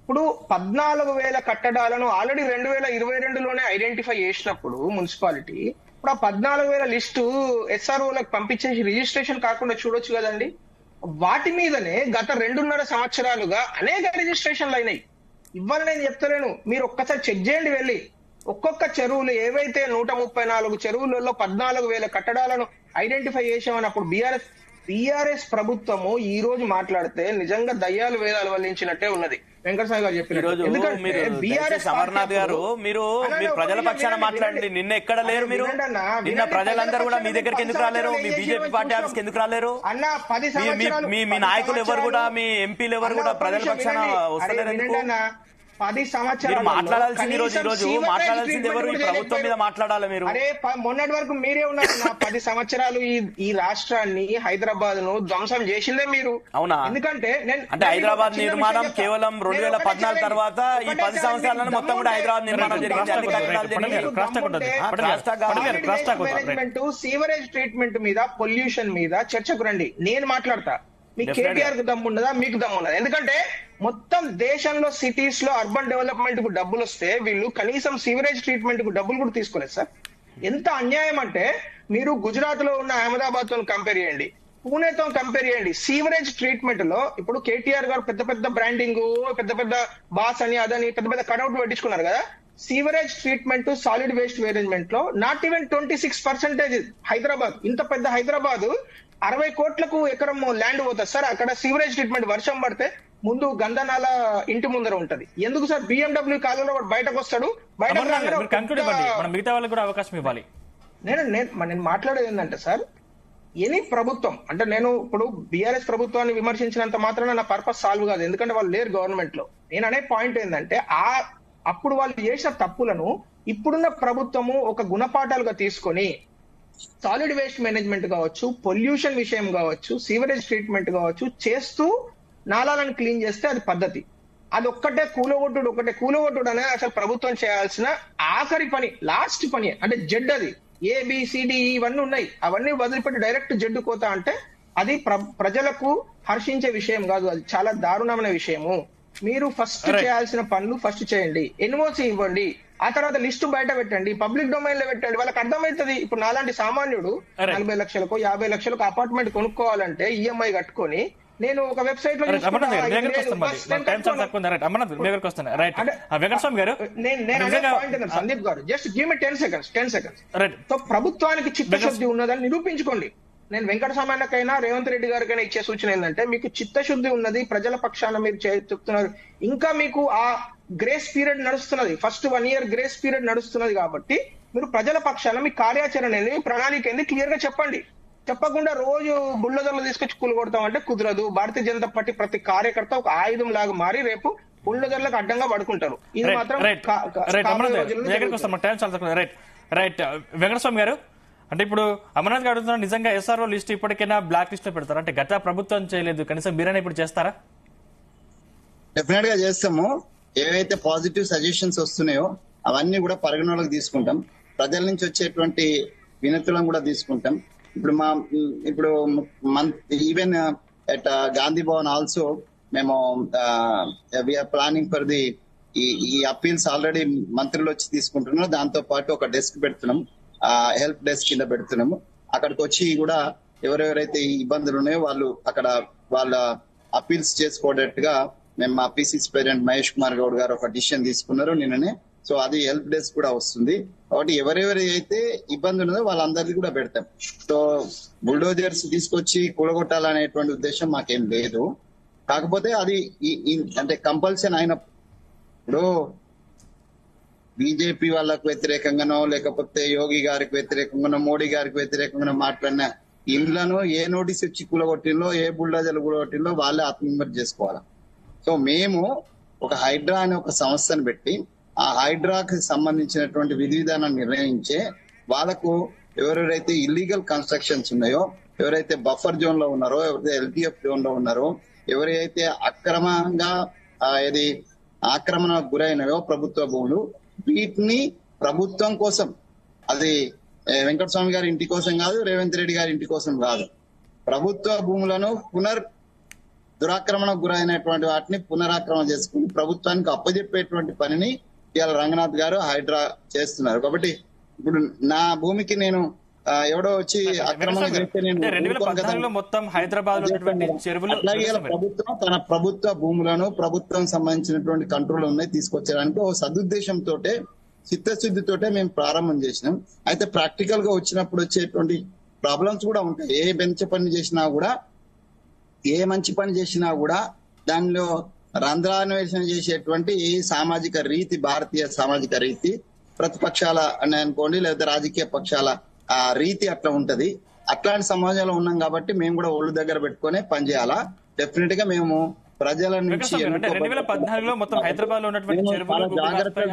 ఇప్పుడు 14,000 కట్టడాలను ఆల్రెడీ 2022లోనే ఐడెంటిఫై చేసినప్పుడు మున్సిపాలిటీ, ఇప్పుడు ఆ 14,000 లిస్టు SROలకు పంపించేసి రిజిస్ట్రేషన్ కాకుండా చూడొచ్చు కదండి. వాటి మీదనే గత 2.5 సంవత్సరాలుగా అనేక రిజిస్ట్రేషన్లు అయినాయి. ఇవాళ నేను చెప్తలేను, మీరు ఒక్కసారి చెక్ చేయండి వెళ్ళి. ఒక్కొక్క చెరువులు ఏవైతే 134 చెరువులలో 14,000 కట్టడాలను ఐడెంటిఫై చేసామన్నప్పుడు బీఆర్ఎస్ ప్రభుత్వము ఈ రోజు మాట్లాడితే నిజంగా దయ్యాలు వేదాలు వల్లించినట్టే ఉన్నది. వెంకటస్వామి గారు చెప్పినట్టు అమర్నాథ్ గారు మీరు ప్రజల పక్షాన మాట్లాడండి. నిన్న ఎక్కడ లేరు మీరు? నిన్న ప్రజలందరూ కూడా మీ దగ్గరికి ఎందుకు రాలేరు? మీ బీజేపీ పార్టీ ఆఫీస్కి ఎందుకు రాలేరు? మీ నాయకులు ఎవరు కూడా, మీ ఎంపీలు ఎవరు కూడా ప్రజల పక్షాన వస్తలేరు ఎందుకు? 10 సంవత్సరాలు మాట్లాడాల్సింది ఈ రోజు మాట్లాడాల్సింది ఎవరు? ఈ ప్రభుత్వం మీద మాట్లాడాలి మీరు. అరే మొన్నటి వరకు మీరే ఉన్నారు. 10 సంవత్సరాలు ఈ రాష్ట్రాన్ని, హైదరాబాద్ ను ధ్వంసం చేసిందే మీరు. అవునా? ఎందుకంటే అంటే హైదరాబాద్ నిర్మాణం కేవలం 2014 తర్వాత ఈ 10 సంవత్సరాలను మొత్తం కూడా హైదరాబాద్ నిర్మాణం జరిగింది. సీవరేజ్ ట్రీట్మెంట్ మీద, పొల్యూషన్ మీద చర్చకు రండి, నేను మాట్లాడతా. మీకు కేటీఆర్ కు దమ్మున్నదా? మీకు దమ్మున్నదా? ఎందుకంటే మొత్తం దేశంలో సిటీస్ లో అర్బన్ డెవలప్మెంట్ కు డబ్బులు వస్తే వీళ్ళు కనీసం సీవరేజ్ ట్రీట్మెంట్ కు డబ్బులు కూడా తీసుకోలేదు సార్. ఎంత అన్యాయం అంటే, మీరు గుజరాత్ లో ఉన్న అహ్మదాబాద్ తో కంపేర్ చేయండి, పూణేతో కంపేర్ చేయండి. సీవరేజ్ ట్రీట్మెంట్ లో ఇప్పుడు కేటీఆర్ గారు పెద్ద బ్రాండింగ్, పెద్ద బాస్ అని అదని పెద్ద కటౌట్ పెట్టించుకున్నారు కదా. Sewerage treatment, solid waste management లో నాట్ ఈవెన్ 26% హైదరాబాద్. ఇంత పెద్ద హైదరాబాద్ 60 కోట్లకు ఎకరం ల్యాండ్ పోతుంది సార్. అక్కడ సీవరేజ్ ట్రీట్మెంట్ వర్షం పడితే ముందు గంధనాల ఇంటి ముందర ఉంటది. ఎందుకు సార్? BMW కాలంలో బయటకు వస్తాడు, మిగతా వాళ్ళకి కూడా అవకాశం ఇవ్వాలి. నేను మాట్లాడేది ఏంటంటే సార్, ఎనీ ప్రభుత్వం, అంటే నేను ఇప్పుడు బీఆర్ఎస్ ప్రభుత్వాన్ని విమర్శించినంత మాత్రాన నా పర్పస్ సాల్వ్ కాదు, ఎందుకంటే వాళ్ళు లేరు గవర్నమెంట్ లో. నేను అనే పాయింట్ ఏంటంటే, అప్పుడు వాళ్ళు చేసిన తప్పులను ఇప్పుడున్న ప్రభుత్వము ఒక గుణపాఠాలుగా తీసుకొని సాలిడ్ వేస్ట్ మేనేజ్మెంట్ కావచ్చు, పొల్యూషన్ విషయం కావచ్చు, సీవరేజ్ ట్రీట్మెంట్ కావచ్చు చేస్తూ నాలాలను క్లీన్ చేస్తే అది పద్ధతి. అది ఒక్కటే కూలగొట్టుడు అనేది అసలు ప్రభుత్వం చేయాల్సిన ఆఖరి పని, లాస్ట్ పని. అంటే జెడ్, అది ABCD ఇవన్నీ ఉన్నాయి, అవన్నీ వదిలిపెట్టి డైరెక్ట్ జెడ్ కోత అంటే అది ప్రజలకు హర్షించే విషయం కాదు, అది చాలా దారుణమైన విషయము. మీరు ఫస్ట్ చేయాల్సిన పనులు ఫస్ట్ చేయండి. ఎన్ఓసి ఇవ్వండి. ఆ తర్వాత లిస్టు బయట పెట్టండి, పబ్లిక్ డొమైన్ లో పెట్టండి, వాళ్ళకి అర్థమవుతుంది. ఇప్పుడు నాలాంటి సామాన్యుడు 40 లక్షలకు 50 లక్షలకు అపార్ట్మెంట్ కొనుక్కోవాలంటే ఈఎంఐ కట్టుకొని నేను ఒక వెబ్సైట్ లో అమర్నాథ్ గారు మీ దగ్గరకు వస్తాను, టైం చాలా తక్కువ ఉంది. రైట్ అమర్నాథ్ మీ దగ్గరకు వస్తాను. రైట్ వెంకటస్వామి గారు సందీప్ గారు just give me 10 seconds. Right so ప్రభుత్వానికి చిత్తశుద్ధి ఉన్నదని నిరూపించుకోండి. నేను వెంకటస్వామి అన్నకైనా రేవంత్ రెడ్డి గారికైనా ఇచ్చే సూచన ఏంటంటే, మీకు చిత్తశుద్ధి ఉన్నది, ప్రజల పక్షాన మీరు చెప్తున్నారు, ఇంకా మీకు ఆ గ్రేస్ పీరియడ్ నడుస్తున్నది, ఫస్ట్ 1 year గ్రేస్ పీరియడ్ నడుస్తున్నది కాబట్టి మీరు ప్రజల పక్షాన మీ కార్యాచరణ ఏంది, మీ ప్రణాళిక ఏంది క్లియర్ గా చెప్పండి. చెప్పకుండా రోజు బుల్డోజర్లు తీసుకొచ్చి కూలగొడతామంటే కుదరదు. భారతీయ జనతా పార్టీ ప్రతి కార్యకర్త ఒక ఆయుధం లాగా మారి రేపు బుల్డోజర్లకు అడ్డంగా పడుకుంటారు. ఇది మాత్రం రైట్ వెంకటస్వామి గారు, అంటే ఇప్పుడు అమర్నాథ్ గారు అడుగుతున్నారు, నిజంగా ఎస్ఆర్ఓ లిస్ట్ ఇప్పటికైనా బ్లాక్ లిస్ట్ లో పెడతారు అంటే గత ప్రభుత్వం చేయలేదు, కనీసం మీరైనా ఇప్పుడు చేస్తారా? డెఫినెట్ గా చేస్తాము. ఏవైతే పాజిటివ్ సజెషన్స్ వస్తున్నాయో అవన్నీ కూడా పరిగణలోకి తీసుకుంటాం. ప్రజల నుంచి వచ్చేటువంటి వినతులను కూడా తీసుకుంటాం. ఇప్పుడు even at Gandhi Bhavan also మేము వీఆర్ ప్లానింగ్ ఫర్ ది ఈ అప్పీల్స్ ఆల్రెడీ మంత్రులు వచ్చి తీసుకుంటున్నారు. దాంతో పాటు ఒక డెస్క్ పెడుతున్నాం, హెల్ప్ డెస్క్ కింద పెడుతున్నాము. అక్కడికి వచ్చి కూడా ఎవరెవరైతే ఈ ఇబ్బందులు ఉన్నాయో వాళ్ళు అక్కడ వాళ్ళ అప్పీల్స్ చేసుకోవడట్టుగా మేము మా పిసిసి ప్రెసిడెంట్ మహేష్ కుమార్ గౌడ్ గారు ఒక డిసిషన్ తీసుకున్నారు నిన్ననే. సో అది హెల్ప్ డెస్క్ కూడా వస్తుంది. కాబట్టి ఎవరెవరి అయితే ఇబ్బంది ఉన్నదో వాళ్ళందరిది కూడా పెడతాం. సో బుల్డోజర్స్ తీసుకొచ్చి కూలగొట్టాలనేటువంటి ఉద్దేశం మాకేం లేదు. కాకపోతే అది అంటే కంపల్సరీ అయినప్పుడు బీజేపీ వాళ్ళకు వ్యతిరేకంగానో లేకపోతే యోగి గారికి వ్యతిరేకంగానో మోడీ గారికి వ్యతిరేకంగానో మాట్లాడిన ఇండ్లను ఏ నోటీస్ ఇచ్చి కూలగొట్టిందో ఏ బుల్డోజర్లు కూలగొట్టిందో వాళ్ళే ఆత్మవిమర్శ చేసుకోవాలి. సో మేము ఒక హైడ్రా అనే ఒక సంస్థను పెట్టి ఆ హైడ్రాకి సంబంధించినటువంటి విధి విధానాన్ని నిర్ణయించే వాళ్ళకు ఎవరెవరైతే ఇల్లీగల్ కన్స్ట్రక్షన్స్ ఉన్నాయో, ఎవరైతే బఫర్ జోన్ లో ఉన్నారో, ఎవరైతే ఎల్టీఎఫ్ జోన్ లో ఉన్నారో, ఎవరైతే అక్రమంగా ఆక్రమణకు గురైనవో ప్రభుత్వ భూములు, వీటిని ప్రభుత్వం కోసం, అది వెంకటస్వామి గారి ఇంటి కోసం కాదు, రేవంత్ రెడ్డి గారి ఇంటి కోసం కాదు, ప్రభుత్వ భూములను దురాక్రమణకు గురైనటువంటి వాటిని పునరాక్రమణ చేసుకుని ప్రభుత్వానికి అప్పజెప్పేటువంటి పనిని ఇవాళ రంగనాథ్ గారు హైడ్రా చేస్తున్నారు. కాబట్టి ఇప్పుడు నా భూమికి నేను ఎవడో వచ్చి ఆక్రమణ చేస్తే నేను ప్రభుత్వం తన ప్రభుత్వ భూములను ప్రభుత్వం సంబంధించినటువంటి కంట్రోల్ ఉన్నాయి తీసుకొచ్చడానికి ఒక సదుద్దేశంతో చిత్తశుద్ధితోటే మేము ప్రారంభం చేసినాం. అయితే ప్రాక్టికల్ గా వచ్చినప్పుడు వచ్చేటువంటి ప్రాబ్లమ్స్ కూడా ఉంటాయి. ఏ మంచి పని చేసినా కూడా దానిలో రంధ్రాన్వేషణ చేసేటువంటి సామాజిక రీతి, భారతీయ సామాజిక రీతి, ప్రతిపక్షాల అని అనుకోండి లేదా రాజకీయ పక్షాల ఆ రీతి అట్లా ఉంటది. అట్లాంటి సమాజంలో ఉన్నాం కాబట్టి మేము కూడా ఒళ్ళు దగ్గర పెట్టుకునే పనిచేయాలా. డెఫినెట్ గా మేము ప్రజల నుంచి జాగ్రత్తలు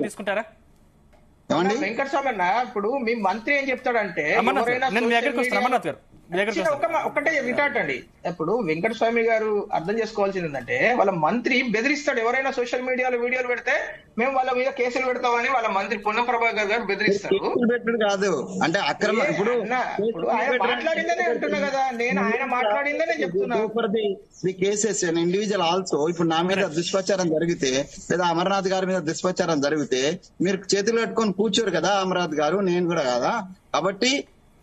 తీసుకొని ఏమండి వెంకటస్వామి అన్న, ఇప్పుడు మీ మంత్రి ఏం చెప్తాడంటే ఒకటే రిటార్ట్ అండి. ఇప్పుడు వెంకటస్వామి గారు అర్థం చేసుకోవాల్సింది ఏంటంటే, వాళ్ళ మంత్రి బెదిరిస్తాడు. ఎవరైనా సోషల్ మీడియాలో వీడియోలు పెడితే మేము వాళ్ళ మీద కేసులు పెడతామని వాళ్ళ మంత్రి పొన్నం ప్రభాకర్ గారు బెదిరిస్తారు. కాదు అంటే అక్రమ ఇప్పుడు ఆయన మాట్లాడిందనే అంటున్నా కదా, నేను ఆయన మాట్లాడిందనే చెప్తున్నా. ది కేసెస్ ఇండివిజువల్ ఆల్సో ఇప్పుడు నా మీద దుష్ప్రచారం జరిగితే లేదా అమర్నాథ్ గారి మీద దుష్ప్రచారం జరిగితే మీరు చేతులు కట్టుకొని కూర్చోరు కదా అమర్నాథ్ గారు, నేను కూడా కదా. కాబట్టి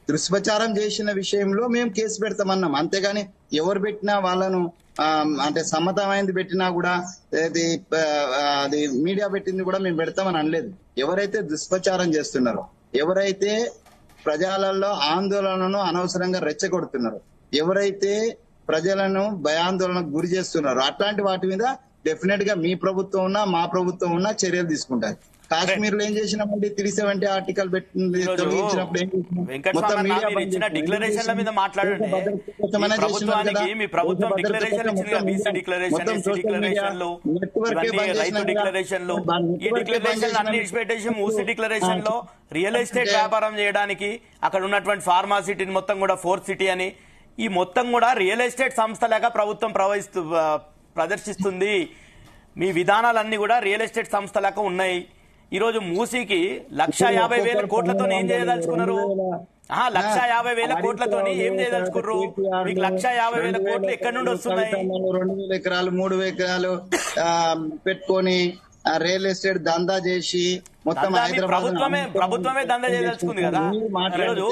దుష్ప్రచారం చేసిన విషయంలో మేము కేసు పెడతామన్నాం. అంతేగాని ఎవరు పెట్టినా వాళ్ళను అంటే సమ్మతమైంది పెట్టినా కూడా అది మీడియా పెట్టింది కూడా మేము పెడతామని అనలేదు. ఎవరైతే దుష్ప్రచారం చేస్తున్నారో, ఎవరైతే ప్రజలలో ఆందోళనను అనవసరంగా రెచ్చగొడుతున్నారో, ఎవరైతే ప్రజలను భయాందోళనకు గురి చేస్తున్నారో అట్లాంటి వాటి మీద డెఫినెట్ గా మీ ప్రభుత్వం ఉన్నా మా ప్రభుత్వం ఉన్నా చర్యలు తీసుకుంటారు. కాశ్మీర్ లో ఏం చేసినామంటే 370 ఆర్టికల్ పెట్టినప్పుడు డిక్లరేషన్ల మీద మాట్లాడండి. మీ ప్రభుత్వం డిక్లరేషన్ రైతు డిక్లరేషన్లు, ఈ డిక్లరేషన్ అన్ని పెట్టేసి మూసి డిక్లరేషన్ లో రియల్ ఎస్టేట్ వ్యాపారం చేయడానికి అక్కడ ఉన్నటువంటి ఫార్మా సిటీని మొత్తం కూడా 4th సిటీ అని, ఈ మొత్తం కూడా రియల్ ఎస్టేట్ సంస్థలాగా ప్రభుత్వం ప్రదర్శిస్తుంది. మీ విధానాలన్నీ కూడా రియల్ ఎస్టేట్ సంస్థలాగా ఉన్నాయి. ఈరోజు మూసీకి 1,50,000 కోట్లతో ఏం చేయదలుచుకున్నారు? 1,50,000 కోట్లతోని ఏం చేయదలుచుకున్నారు? మీకు 1,50,000 కోట్లు ఎక్కడి నుండి వస్తున్నాయి? 2,000 ఎకరాలు 3,000 ఎకరాలు పెట్టుకొని రియల్ ఎస్టేట్ దందా చేసి మొత్తం ప్రభుత్వమే దందా చేయదలుచుకుంది కదా. ఈరోజు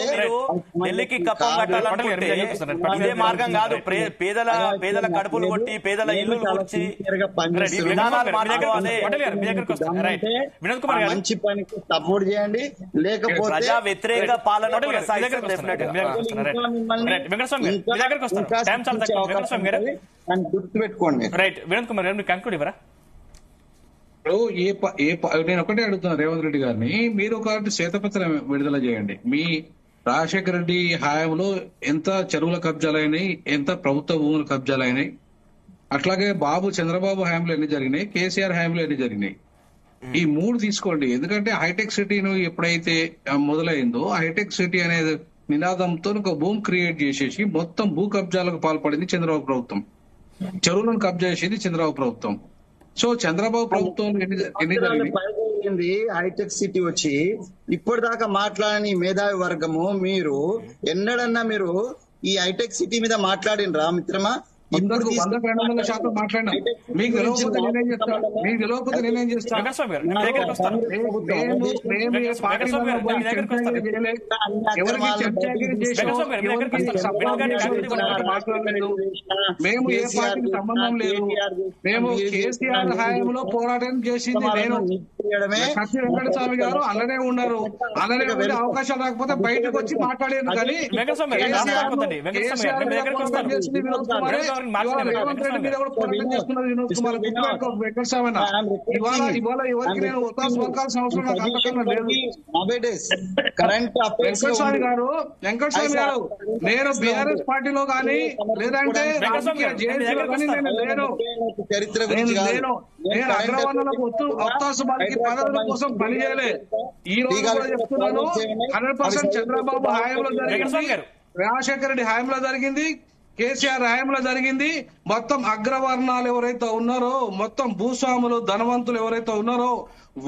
ఢిల్లీకి కప్పం కట్టాలనుకుంటే ఇదే మార్గం కాదు. పేదల కడుపులు కొట్టి పేదల ఇల్లు కూర్చి విధానాలు మార్చుకోవాలి. మంచి పనికి సపోర్ట్ చేయండి, లేకపోతే ప్రజా వ్యతిరేక పాలన గుర్తు పెట్టుకోండి. రైట్ వినోద్ కుమార్ గారు కంక్లూడ్ ఇవ్వరా? నేను ఒకటే అడుగుతున్నా రేవంత్ రెడ్డి గారిని, మీరు ఒకటి శ్వేతపత్రం విడుదల చేయండి. మీ రాజశేఖర రెడ్డి హయాంలో ఎంత చెరువుల కబ్జాలైనాయి, ఎంత ప్రభుత్వ భూముల కబ్జాలైనాయి, అట్లాగే చంద్రబాబు హయాంలో ఎన్ని జరిగినాయి, కేసీఆర్ హయాంలో ఎన్ని జరిగినాయి, ఈ 3 తీసుకోండి. ఎందుకంటే హైటెక్ సిటీను ఎప్పుడైతే మొదలైందో హైటెక్ సిటీ అనే నినాదంతో ఒక భూమి క్రియేట్ చేసేసి మొత్తం భూ కబ్జాలకు పాల్పడింది చంద్రబాబు ప్రభుత్వం, చెరువులను కబ్జా చేసింది చంద్రబాబు ప్రభుత్వం. సో చంద్రబాబు ప్రభుత్వం హైటెక్ సిటీ వచ్చి ఇప్పటిదాకా మాట్లాడని మేధావి వర్గము మీరు ఎన్నడన్నా మీరు ఈ హైటెక్ సిటీ మీద మాట్లాడినరా మిత్రమా? 100% మాట్లాడినా. మీకు తెలియకపోతే నేనేం చేస్తాను? మీకు తెలియకపోతే నేనేం చేస్తాను? మేము ఏ పార్టీకి సంబంధం లేదు. మేము కేసీఆర్ హయాంలో పోరాటం చేసింది నేను, సత్య వెంకటస్వామి గారు అలానే ఉన్నారు. అలానే ఉండే అవకాశం రాకపోతే బయటకు వచ్చి మాట్లాడారు. కానీ రేవంత్ రెడ్డి మీద కూడా పోరాటం చేస్తున్నారు వినోద్ కుమార్. వెంకటస్వామి ఇవాళ ఎవరికి నేను ఉత్సాహం పలకాల్సిన అవసరం నాకు అంతకన్నా లేదు. వెంకటస్వామి గారు నేను బీఆర్ఎస్ పార్టీలో గానీ లేదంటే జేఏసీలో గానీ నేను లేను. నేను అగ్రవర్ణాలకు అవకాశ బారికి పదవుల కోసం పని చేయలే. ఈ రోజు కూడా చెప్తున్నాను, 100% చంద్రబాబు హయాంలో జరిగింది, రాజశేఖర రెడ్డి హయాంలో జరిగింది, కేసీఆర్ హయాంలో జరిగింది. మొత్తం అగ్రవర్ణాలు ఎవరైతే ఉన్నారో, మొత్తం భూస్వాములు ధనవంతులు ఎవరైతే ఉన్నారో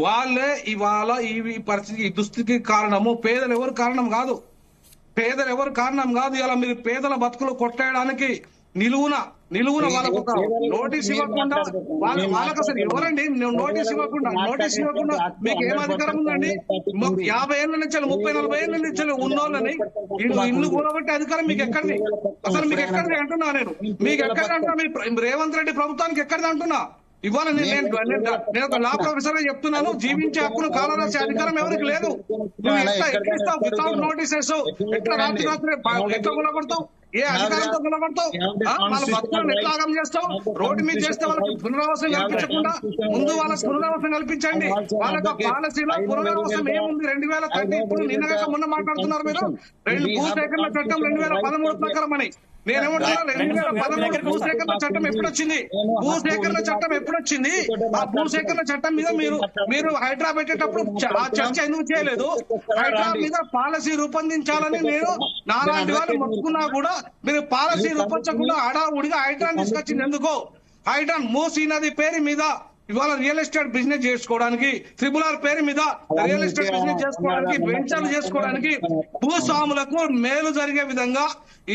వాళ్ళే ఇవాళ ఈ పరిస్థితి, ఈ దుస్థితికి కారణము. పేదలు ఎవరు కారణం కాదు. ఇలా మీరు పేదల బతుకులు కొట్టేయడానికి నిలువున వాళ్ళకు ఒక నోటీస్ ఇవ్వకుండా వాళ్ళకి అసలు ఎవరండి నోటీస్ ఇవ్వకుండా మీకు ఏం అధికారం ఉందండి? 50 ఏళ్ల నుంచి 30-40 ఏళ్ల నుంచి ఉన్నోళ్ళని ఇల్లు కూడబట్టే అధికారం మీకు ఎక్కడిది? అసలు మీకు ఎక్కడిది అంటున్నా నేను. మీకు ఎక్కడిది అంటున్నా? రేవంత్ రెడ్డి ప్రభుత్వానికి ఎక్కడిది అంటున్నా? ఇవాళ నేను ఒక లా ప్రొఫెసర్ చెప్తున్నాను, జీవించే హక్కును కాలరాసే అధికారం ఎవరికి లేదు. నువ్వు ఎట్లా వితౌట్ నోటీసెస్ ఎట్లా రాత్రి ఎట్లా గులగొడతావు? ఏ అధికారంతో గులగొడతావు? వాళ్ళ బతుకులను ఎట్లా ఆగం చేస్తావు? రోడ్డు మీద చేస్తే వాళ్ళకి పునరావాసం కల్పించకుండా ముందు వాళ్ళకి పునరావాసం కల్పించండి. వాళ్ళకి పాలసీలో పునరావాసం ఏముంది? 2030 ఇప్పుడు నిన్నగా మొన్న మాట్లాడుతున్నారు మీరు. భూసేకరణ చట్టం 2013 ప్రకారం అని. నేనేమంటున్నా, 2013 భూసేకరణ చట్టం ఎప్పుడొచ్చింది? ఆ భూసేకరణ చట్టం మీద మీరు హైడ్రా పెట్టేటప్పుడు ఆ చర్చ ఎందుకు చేయలేదు? హైడ్రా మీద పాలసీ రూపొందించాలని నేను నాలాంటి వాళ్ళు మొత్తుకున్నా కూడా మీరు పాలసీ రూపొందకుండా హడావుడిగా హైడ్రాన్ తీసుకొచ్చింది ఎందుకో? హైడ్రాన్ మూసీ నది పేరు మీద ఇవాళ రియల్ ఎస్టేట్ బిజినెస్ చేసుకోవడానికి, RRR పేరు మీద రియల్ ఎస్టేట్ బిజినెస్ చేసుకోవడానికి, వెంచర్లు చేసుకోవడానికి, భూస్వాములకు మేలు జరిగే విధంగా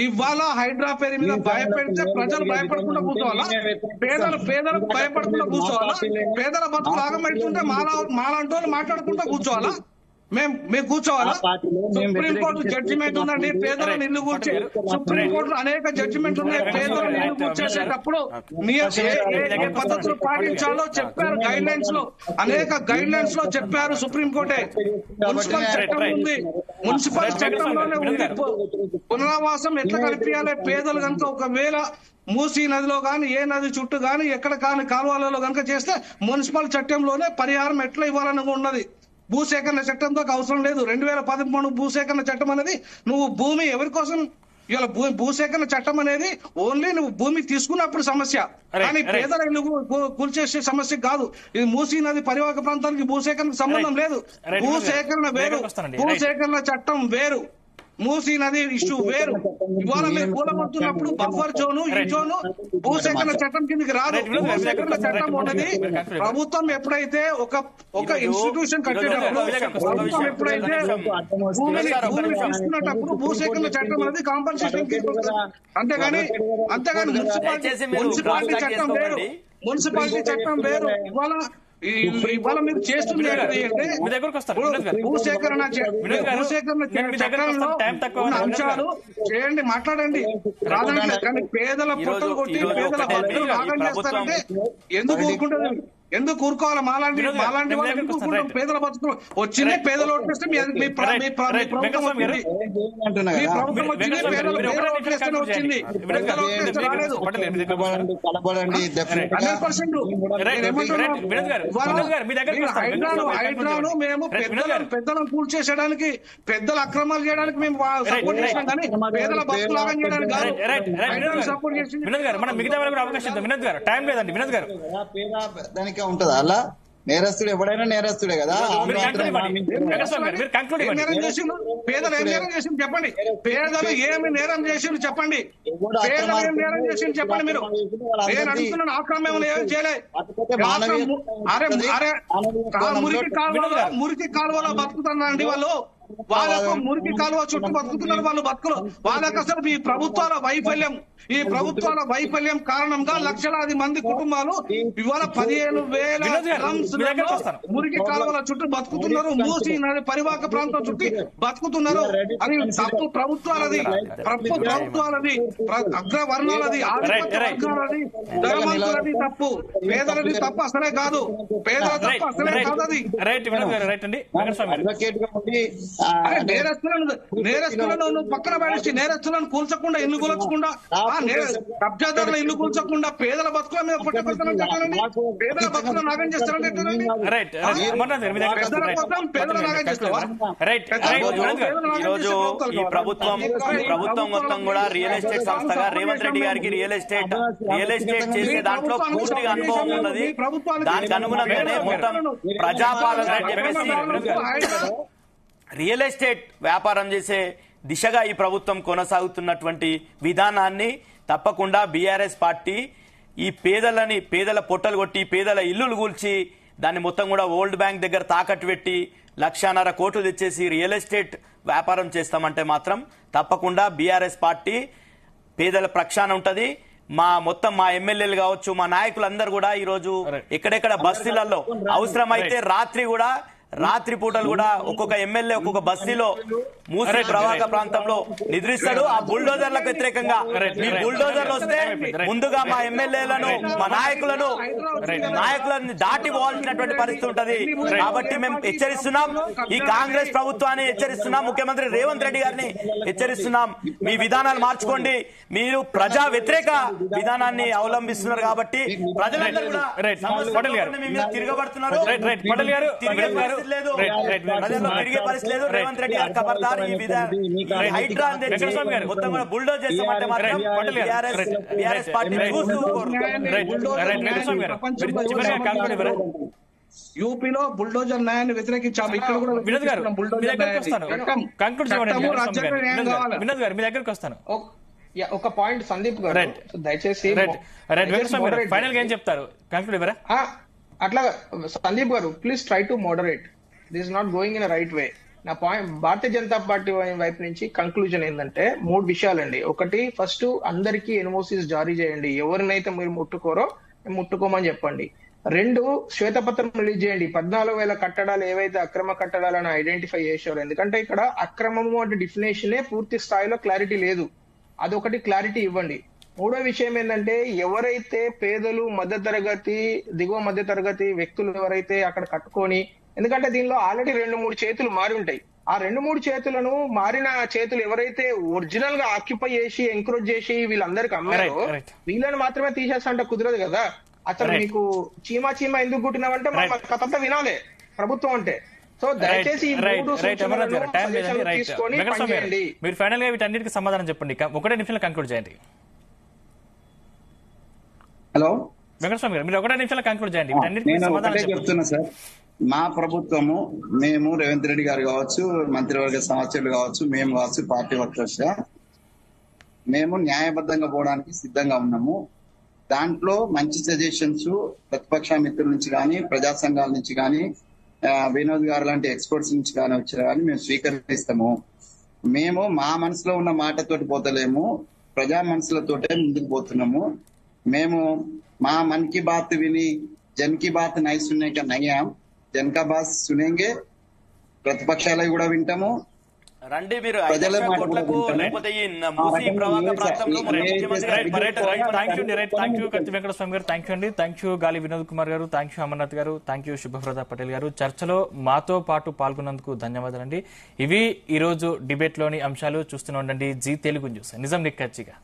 ఇవాళ హైడ్రా పేరు మీద భయపెడితే ప్రజలు భయపడకుండా కూర్చోవాలా? పేదలకు భయపడకుండా కూర్చోవాలా? పేదల బతుకులు ఆగమెడుతుంటే మాలాంటి వాళ్ళు మాట్లాడుకుంటూ కూర్చోవాలా? మేము కూర్చోవాలా? సుప్రీంకోర్టు జడ్జిమెంట్ ఉందండి పేదలను ఇల్లు కూర్చే. సుప్రీంకోర్టులో అనేక జడ్జిమెంట్ ఉన్నాయి. పేదలను ఇల్లు కూర్చేసేటప్పుడు ఏ పద్ధతులు పాటించాలో చెప్పారు. అనేక గైడ్ లైన్స్ లో చెప్పారు సుప్రీంకోర్టే. మున్సిపల్ చట్టం ఉంది, మున్సిపల్ చట్టంలోనే ఉంది పునరావాసం ఎట్లా కల్పించాలి. పేదలు కనుక ఒకవేళ మూసీ నదిలో గాని ఏ నది చుట్టూ గాని ఎక్కడ కాని కాలువలలో కనుక చేస్తే మున్సిపల్ చట్టంలోనే పరిహారం ఎట్లా ఇవ్వాలని ఉన్నది. భూసేకరణ చట్టంతో అవసరం లేదు. 2013 భూసేకరణ చట్టం అనేది నువ్వు భూమి ఎవరి కోసం? ఇవాళ భూసేకరణ చట్టం అనేది ఓన్లీ నువ్వు భూమి తీసుకున్నప్పుడు సమస్య, కానీ పేదల ఇల్లు కూల్చేసే సమస్య కాదు. ఇది మూసీ నది పరివాహక ప్రాంతానికి భూసేకరణకు సంబంధం లేదు. భూసేకరణ వేరు, భూసేకరణ చట్టం వేరు. మూసీ నది ఇష్యూ వేరు. ఇవాళ మీరు కూలగొడుతున్నప్పుడు బఫర్ జోను ఈ జోను భూసేకరణ చట్టం కిందకి రాదు. భూసేకరణ చట్టం ఉన్నది ప్రభుత్వం ఎప్పుడైతే ఒక ఇన్స్టిట్యూషన్ కట్టేటప్పుడు, ప్రభుత్వం ఎప్పుడైతే భూమిని తీసుకునేటప్పుడు భూసేకరణ చట్టం అనేది కాంపన్సేషన్ కిందకి వస్తుంది. అంతేగాని మున్సిపాలిటీ చట్టం వేరు, మున్సిపాలిటీ చట్టం వేరు. ఇవాళ మీరు చేస్తుంది భూసేకరణ చట్టంలో ఉన్న అంశాలు చేయండి, మాట్లాడండి, రాదండి. కానీ పేదల పొట్టలు కొట్టి పేదల బతుకులు భాగం చేస్తారంటే ఎందుకు ఊరుకుంటుంది? ఎందుకు ఊరుకోవాలి? మాలాంటి వాళ్ళు ఎందుకు ఊరుకుంటాం? పేదల బతుకులు వచ్చిందే పేదలు ఓట్లేస్తే మీ ప్రభుత్వం వచ్చింది, మీ ప్రభుత్వం వచ్చింది, పేదలు ఓట్లేస్తేనే వచ్చింది, పేదల ఓట్లేస్తే రాలేదు. 100% హైడ్రాను మేము పెద్దలను కూల్చేసేయడానికి, పెద్దల అక్రమాలు చేయడానికి మేము సపోర్ట్ చేసినాం, కానీ పేదల బతుకులు ఆగం చేయడానికి కాదు. సపోర్ట్ చేసింది మనం మిగతా వాళ్ళకి కూడా అవకాశం ఇద్దాం. వినోద్ గారు టైం లేదండి. వినోద్ గారు దానికే ఉంటదా? అలా నేరస్తుడు ఎవడైనా నేరస్తుడే కదా. నేరం చేసిండు పేదలు ఏం నేరం చేసిండు చెప్పండి. పేదలు ఏమి నేరం చేసిండు చెప్పండి. పేదలు ఏం నేరం చేసిండు చెప్పండి. మీరు నేను అడుగుతున్నాను, ఆక్రమణ ఏమీ చేయలే. మురికి కాలువలో బతుకుతున్నారండి వాళ్ళు. వాళ్ళకు మురికి కాలువ చుట్టూ బతుకుతున్నారు వాళ్ళు బతుకులు. వాళ్ళకి అసలు ఈ ప్రభుత్వాల వైఫల్యం కారణంగా లక్షలాది మంది కుటుంబాలు ఇవాళ 15,000 డ్రమ్స్ మురికి కాలువల చుట్టూ బతుకుతున్నారు. మూసి నది పరివాహక ప్రాంతం చుట్టూ బతుకుతున్నారు. అది తప్పు ప్రభుత్వాలది, అగ్రవర్ణాలది, ఆధిపత్య వర్గాలది, ధనవంతులది తప్పు. పేదలది తప్పు అసలే కాదు. పేదల తప్పు అసలే కాదు. అది నేరస్తులను నువ్వు పక్కన పడేసి, నేరస్తులను కూల్చకుండా, ఇల్లు కూల్చకుండా, కబ్జాదారుల ఇల్లు కూల్చకుండా పేదల బతుకుల మీద పుట్టకొస్తానని చెప్పాలండి. పేదల బతుకులు నాగం చేస్తారంటే పేదల నాగం చేస్తావా? ఈరోజు ఈ ప్రభుత్వం మొత్తం కూడా రియల్ ఎస్టేట్ సంస్థగా రేవంత్ రెడ్డి గారికి రియల్ ఎస్టేట్ చేసే దాంట్లో పూర్తిగా అనుభవం ఉన్నది. దానికి అనుగుణంగానే మొత్తం ప్రజాపాలన అని చెప్పేసి రియల్ ఎస్టేట్ వ్యాపారం చేసే దిశగా ఈ ప్రభుత్వం కొనసాగుతున్నటువంటి విధానాన్ని తప్పకుండా బీఆర్ఎస్ పార్టీ ఈ పేదల పొట్టలు కొట్టి, పేదల ఇల్లులు కూల్చి, దాన్ని మొత్తం కూడా వరల్డ్ బ్యాంక్ దగ్గర తాకట్టు పెట్టి 1,50,000 కోట్లు తెచ్చేసి రియల్ ఎస్టేట్ వ్యాపారం చేస్తామంటే మాత్రం తప్పకుండా బీఆర్ఎస్ పార్టీ పేదల ప్రక్షాళన ఉంటది. మా ఎమ్మెల్యేలు కావచ్చు, మా నాయకులందరూ కూడా ఈరోజు ఎక్కడెక్కడ బస్తీలలో అవసరమైతే రాత్రి పూటలు కూడా ఒక్కొక్క ఎమ్మెల్యే ఒక్కొక్క బస్తీలో మూసి ప్రవాహక ప్రాంతంలో నిద్రిస్తాడు. ఆ బుల్డోజర్లకు వ్యతిరేకంగా మీ బుల్డోజర్లు వస్తే ముందుగా మా ఎమ్మెల్యేలను, మా నాయకులను దాటి పోవాల్సినటువంటి పరిస్థితి ఉంటది. కాబట్టి మేము హెచ్చరిస్తున్నాం, ఈ కాంగ్రెస్ ప్రభుత్వాన్ని హెచ్చరిస్తున్నాం, ముఖ్యమంత్రి రేవంత్ రెడ్డి గారిని హెచ్చరిస్తున్నాం. మీ విధానాలు మార్చుకోండి. మీరు ప్రజా వ్యతిరేక విధానాన్ని అవలంబిస్తున్నారు కాబట్టి ప్రజలందరూ కూడా తిరగబడుతున్నారు. తిరిగే పరిస్థితి లేదు. రేవంత్ రెడ్డి గారు ఖబర్దార్. ఈ హైడ్రా మొత్తం కూడా బుల్డోజ్ చేస్తామంటే మాత్రం బీఆర్ఎస్ పార్టీ యూపీలో బుల్డోజర్ న్యాయాన్ని వ్యతిరేకించాము. ఇక్కడ కూడా ఒక పాయింట్ సందీప్ గారు దయచేసి ఫైనల్ గా ఏం చెప్తారు? అట్లా సందీప్ గారు please try to moderate. This not going in right way. నా పాయింట్ భారతీయ జనతా పార్టీ వైపు నుంచి కంక్లూజన్ ఏంటంటే 3 విషయాలండి. ఒకటి, ఫస్ట్ అందరికీ ఎన్ఓసీస్ జారీ చేయండి. ఎవరినైతే మీరు ముట్టుకోరో ముట్టుకోమని చెప్పండి. 2, శ్వేతపత్రం రిలీజ్ చేయండి. 14,000 కట్టడాలు ఏవైతే అక్రమ కట్టడాలని ఐడెంటిఫై చేశారో, ఎందుకంటే ఇక్కడ అక్రమము అంటే డెఫినేషనే పూర్తి స్థాయిలో క్లారిటీ లేదు. అదొకటి క్లారిటీ ఇవ్వండి. 3వ విషయం ఏంటంటే ఎవరైతే పేదలు, మధ్యతరగతి, దిగువ మధ్యతరగతి వ్యక్తులు ఎవరైతే అక్కడ కట్టుకొని, ఎందుకంటే దీనిలో ఆల్రెడీ 2-3 చేతులు మారి ఉంటాయి. ఆ 2-3 చేతులను, మారిన చేతులు ఎవరైతే ఒరిజినల్ గా ఆక్యుపై చేసి ఎంకరేజ్ చేసి వీళ్ళందరికీ అమ్మారో వీళ్ళని మాత్రమే తీసేస్తా కుదరదు కదా. అసలు మీకు చీమా ఎందుకు కుట్టినావంటే కథంతా వినాలే ప్రభుత్వం అంటే. సో దయచేసి తీసుకొని మీరు ఫైనల్ గా వీటన్నిటికీ సమాధానం చెప్పండి. ఒకటే నిమిషంలో కంక్లూడ్ చేయండి. హలో వెంకటస్వామి గారు, మీరు ఒకటే నిమిషంలో కంక్లూడ్ చేయండి. వీటన్నిటికీ సమాధానం చెప్తున్నా సార్. మా ప్రభుత్వము, మేము రేవంత్ రెడ్డి గారు కావచ్చు, మంత్రివర్గ సమాచారులు కావచ్చు, మేము కావచ్చు, పార్టీ వర్కర్స్ మేము న్యాయబద్ధంగా పోవడానికి సిద్ధంగా ఉన్నాము. దాంట్లో మంచి సజెషన్స్ ప్రతిపక్ష మిత్రుల నుంచి కానీ, ప్రజా సంఘాల నుంచి కానీ, వినోద్ గారు లాంటి ఎక్స్పర్ట్స్ నుంచి కానీ వచ్చినా కానీ మేము స్వీకరిస్తాము. మేము మా మనసులో ఉన్న మాటతోటి పోతలేము, ప్రజా మనసులతోటే ముందుకు పోతున్నాము. మేము మా మన్ కీ బాత్ విని జన్ కీ బాత్ నై సున్నే కా నయ్యాం, జన్ కా బాత్ సునేంగే, ప్రతిపక్షాలు కూడా వింటాము. రండి మీరు ప్రజల 5 మాట కోట్లకు కూడా లేకపోతే ఈ మూసీ ప్రవాహ ప్రాంతంలో మరి ముఖ్యమంత్రి గారు థ్యాంక్ యూ కత్తి వెంకటస్వామి గారు, థ్యాంక్ యూ అండి, థ్యాంక్ యూ గాలి వినోద్ కుమార్ గారు, థ్యాంక్ యూ అమర్నాథ్ గారు, థ్యాంక్ యూ శుభప్రద పటేల్ గారు. చర్చలో మాతో పాటు పాల్గొన్నందుకు ధన్యవాదాలండి. ఇవి ఈ రోజు డిబేట్ లోని అంశాలు. చూస్తూనే ఉండండి జీ తెలుగు న్యూస్, నిజం నిక్కచ్చిగా.